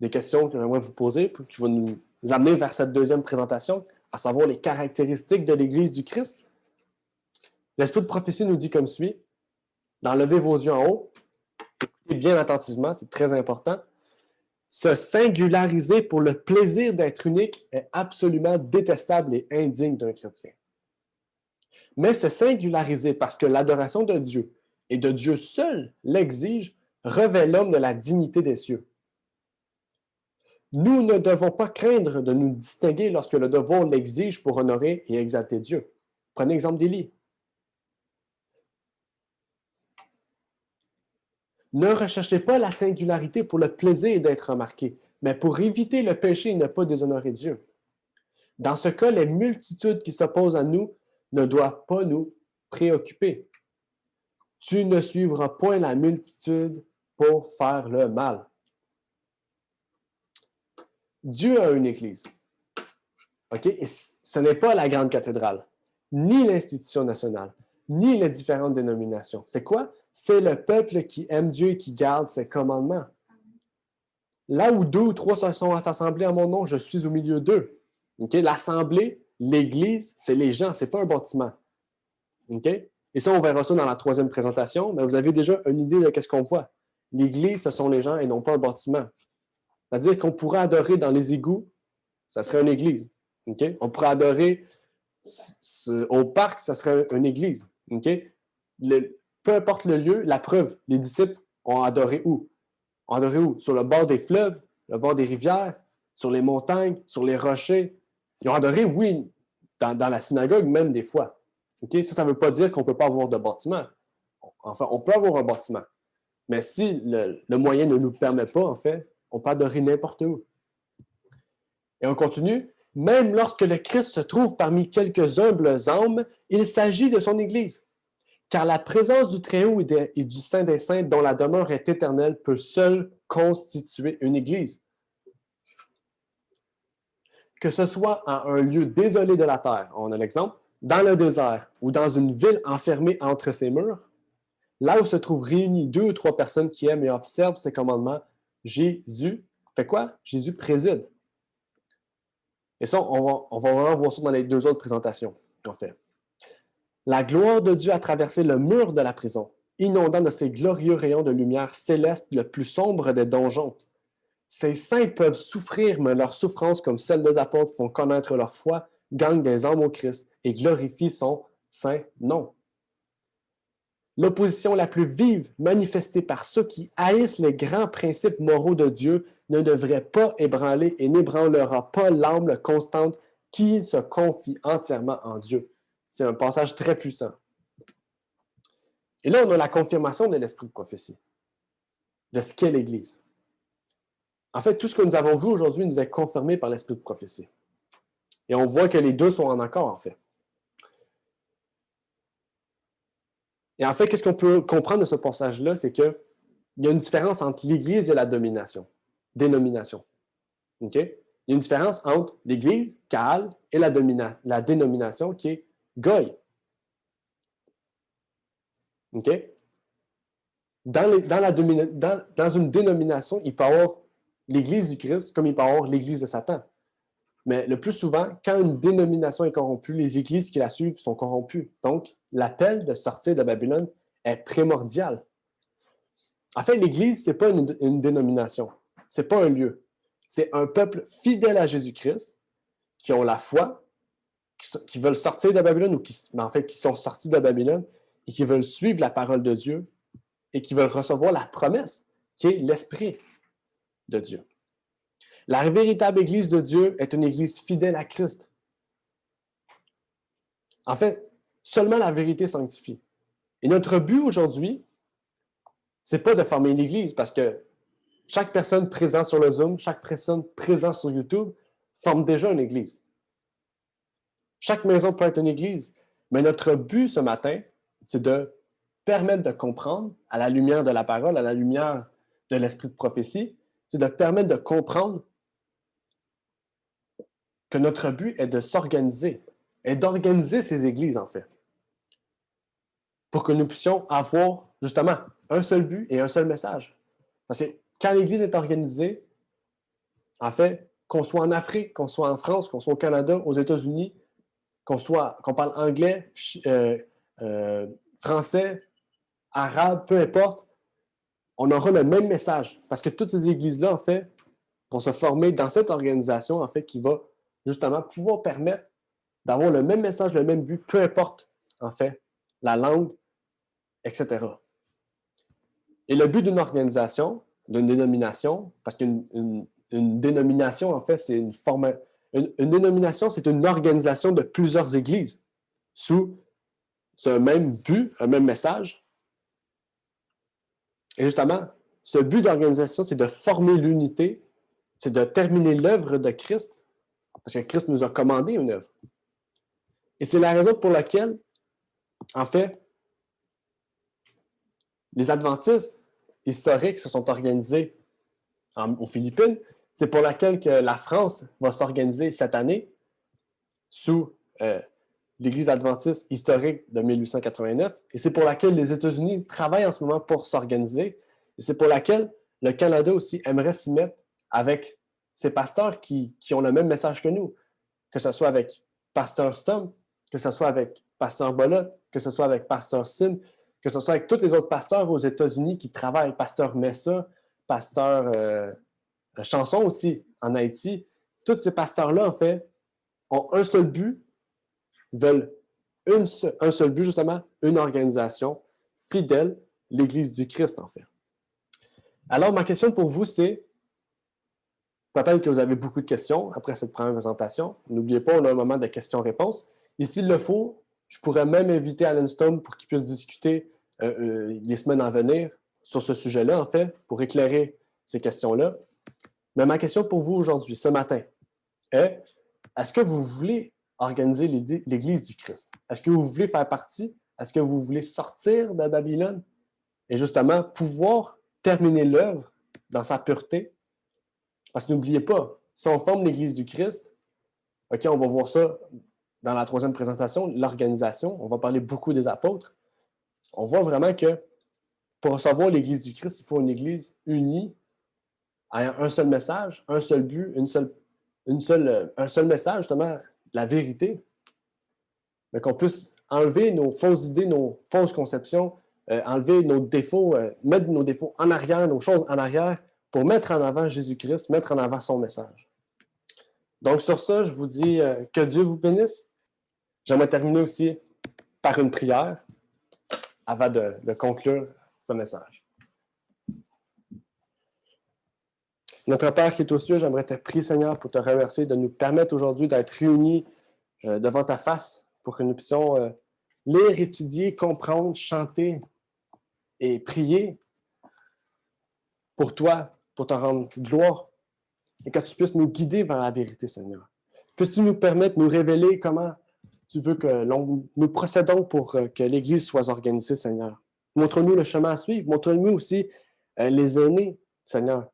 des questions que j'aimerais vous poser, qui vont nous amener vers cette deuxième présentation, à savoir les caractéristiques de l'Église du Christ. L'Esprit de prophétie nous dit comme suit, d'enlever vos yeux en haut, écoutez bien attentivement, c'est très important. Se singulariser pour le plaisir d'être unique est absolument détestable et indigne d'un chrétien. Mais se singulariser parce que l'adoration de Dieu et de Dieu seul l'exige, revêt l'homme de la dignité des cieux. Nous ne devons pas craindre de nous distinguer lorsque le devoir l'exige pour honorer et exalter Dieu. Prenez l'exemple d'Élie. Ne recherchez pas la singularité pour le plaisir d'être remarqué, mais pour éviter le péché et ne pas déshonorer Dieu. Dans ce cas, les multitudes qui s'opposent à nous ne doivent pas nous préoccuper. Tu ne suivras point la multitude pour faire le mal. Dieu a une église. Et ce n'est pas la grande cathédrale, ni l'institution nationale, ni les différentes dénominations. C'est quoi? C'est le peuple qui aime Dieu et qui garde ses commandements. Là où 2 ou 3 se sont assemblés à mon nom, je suis au milieu d'eux. L'assemblée, l'église, c'est les gens, ce n'est pas un bâtiment. Et ça, on verra ça dans la 3e présentation, mais vous avez déjà une idée de ce qu'on voit. L'église, ce sont les gens et non pas un bâtiment. C'est-à-dire qu'on pourrait adorer dans les égouts, ça serait une église. On pourrait adorer au parc, ça serait une église. Peu importe le lieu, la preuve, les disciples ont adoré où? Ont adoré où? Sur le bord des fleuves, le bord des rivières, sur les montagnes, sur les rochers. Ils ont adoré, oui, dans la synagogue même des fois. Ça ne veut pas dire qu'on ne peut pas avoir de bâtiment. Enfin, on peut avoir un bâtiment. Mais si le moyen ne nous permet pas, en fait, on peut adorer n'importe où. Et on continue. Même lorsque le Christ se trouve parmi quelques humbles âmes, il s'agit de son Église. Car la présence du Très-Haut et du Saint des Saints, dont la demeure est éternelle, peut seule constituer une Église. Que ce soit en un lieu désolé de la terre, on a l'exemple, dans le désert ou dans une ville enfermée entre ses murs, là où se trouvent réunies 2 ou 3 personnes qui aiment et observent ses commandements, Jésus fait quoi? Jésus préside. Et ça, on va vraiment voir ça dans les 2 autres présentations qu'on fait. La gloire de Dieu a traversé le mur de la prison, inondant de ses glorieux rayons de lumière céleste le plus sombre des donjons. Ces saints peuvent souffrir, mais leurs souffrances, comme celles des apôtres, font connaître leur foi, gagnent des âmes au Christ et glorifient son saint nom. L'opposition la plus vive manifestée par ceux qui haïssent les grands principes moraux de Dieu ne devrait pas ébranler et n'ébranlera pas l'âme constante qui se confie entièrement en Dieu. C'est un passage très puissant. Et là, on a la confirmation de l'esprit de prophétie, de ce qu'est l'Église. En fait, tout ce que nous avons vu aujourd'hui nous est confirmé par l'esprit de prophétie. Et on voit que les deux sont en accord, en fait. Et en fait, qu'est-ce qu'on peut comprendre de ce passage-là? C'est qu'il y a une différence entre l'Église et la dénomination. OK? Il y a une différence entre l'Église, Kaal, et la dénomination qui est Goy. OK? Dans une dénomination, il peut y avoir l'Église du Christ comme il peut y avoir l'Église de Satan. Mais le plus souvent, quand une dénomination est corrompue, les églises qui la suivent sont corrompues. Donc, l'appel de sortir de Babylone est primordial. En fait, l'Église, ce n'est pas une dénomination. Ce n'est pas un lieu. C'est un peuple fidèle à Jésus-Christ, qui ont la foi, qui veulent sortir de Babylone, ou qui sont sortis de Babylone, et qui veulent suivre la parole de Dieu, et qui veulent recevoir la promesse, qui est l'Esprit de Dieu. La véritable Église de Dieu est une Église fidèle à Christ. En fait, seulement la vérité sanctifie. Et notre but aujourd'hui, ce n'est pas de former une Église, parce que chaque personne présente sur le Zoom, chaque personne présente sur YouTube forme déjà une Église. Chaque maison peut être une Église, mais notre but ce matin, c'est de permettre de comprendre, à la lumière de la parole, à la lumière de l'esprit de prophétie, c'est de permettre de comprendre que notre but est de s'organiser et d'organiser ces églises, en fait, pour que nous puissions avoir, justement, un seul but et un seul message. Parce que quand l'Église est organisée, en fait, qu'on soit en Afrique, qu'on soit en France, qu'on soit au Canada, aux États-Unis, qu'on parle anglais, français, arabe, peu importe, on aura le même message. Parce que toutes ces églises-là, en fait, vont se former dans cette organisation, en fait, qui va justement pouvoir permettre d'avoir le même message, le même but, peu importe, en fait, la langue, etc. Et le but d'une organisation, d'une dénomination, parce qu'une dénomination, en fait, c'est une dénomination, c'est une organisation de plusieurs églises sous ce même but, un même message. Et justement, ce but d'organisation, c'est de former l'unité, c'est de terminer l'œuvre de Christ, parce que Christ nous a commandé une œuvre. Et c'est la raison pour laquelle, en fait, les adventistes historiques se sont organisés aux Philippines. C'est pour laquelle que la France va s'organiser cette année sous l'Église adventiste historique de 1889. Et c'est pour laquelle les États-Unis travaillent en ce moment pour s'organiser. Et c'est pour laquelle le Canada aussi aimerait s'y mettre avec ces pasteurs qui ont le même message que nous, que ce soit avec Pasteur Stump, que ce soit avec Pasteur Bolot, que ce soit avec Pasteur Sim, que ce soit avec tous les autres pasteurs aux États-Unis qui travaillent, Pasteur Messa, Pasteur Chanson aussi en Haïti. Tous ces pasteurs-là, en fait, ont un seul but, veulent un seul but, justement, une organisation fidèle, l'Église du Christ, en fait. Alors, ma question pour vous, c'est, peut-être que vous avez beaucoup de questions après cette première présentation. N'oubliez pas, on a un moment de questions-réponses. Et s'il le faut, je pourrais même inviter Alan Stone pour qu'il puisse discuter les semaines à venir sur ce sujet-là, en fait, pour éclairer ces questions-là. Mais ma question pour vous aujourd'hui, ce matin, est est-ce que vous voulez organiser l'Église du Christ? Est-ce que vous voulez faire partie? Est-ce que vous voulez sortir de Babylone et justement pouvoir terminer l'œuvre dans sa pureté? Parce que n'oubliez pas, si on forme l'Église du Christ, OK, on va voir ça dans la troisième présentation, l'organisation, on va parler beaucoup des apôtres. On voit vraiment que pour recevoir l'Église du Christ, il faut une Église unie, ayant un seul message, un seul but, un seul message, justement, la vérité. Mais qu'on puisse enlever nos fausses idées, nos fausses conceptions, enlever nos défauts, mettre nos défauts en arrière, nos choses en arrière, pour mettre en avant Jésus-Christ, mettre en avant son message. Donc, sur ça, je vous dis que Dieu vous bénisse. J'aimerais terminer aussi par une prière avant de conclure ce message. Notre Père qui est aux cieux, j'aimerais te prier, Seigneur, pour te remercier de nous permettre aujourd'hui d'être réunis devant ta face pour que nous puissions lire, étudier, comprendre, chanter et prier pour toi, pour te rendre gloire et que tu puisses nous guider vers la vérité, Seigneur. Puisses-tu nous permettre de nous révéler comment Tu veux que nous procédons pour que l'Église soit organisée, Seigneur. Montre-nous le chemin à suivre. Montre-nous aussi les aînés, Seigneur.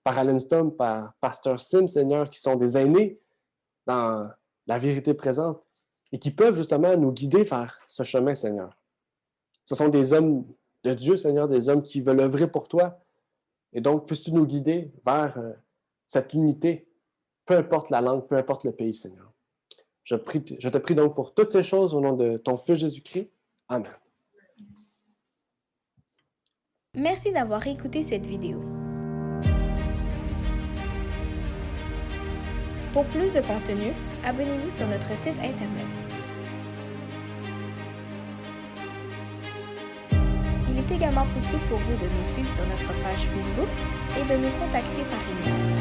Par Allenston, par Pasteur Sim, Seigneur, qui sont des aînés dans la vérité présente et qui peuvent justement nous guider vers ce chemin, Seigneur. Ce sont des hommes de Dieu, Seigneur, des hommes qui veulent œuvrer pour toi. Et donc, puisses-tu nous guider vers cette unité, peu importe la langue, peu importe le pays, Seigneur. Je te prie donc pour toutes ces choses au nom de ton Fils Jésus-Christ. Amen. Merci d'avoir écouté cette vidéo. Pour plus de contenu, abonnez-vous sur notre site Internet. Il est également possible pour vous de nous suivre sur notre page Facebook et de nous contacter par email.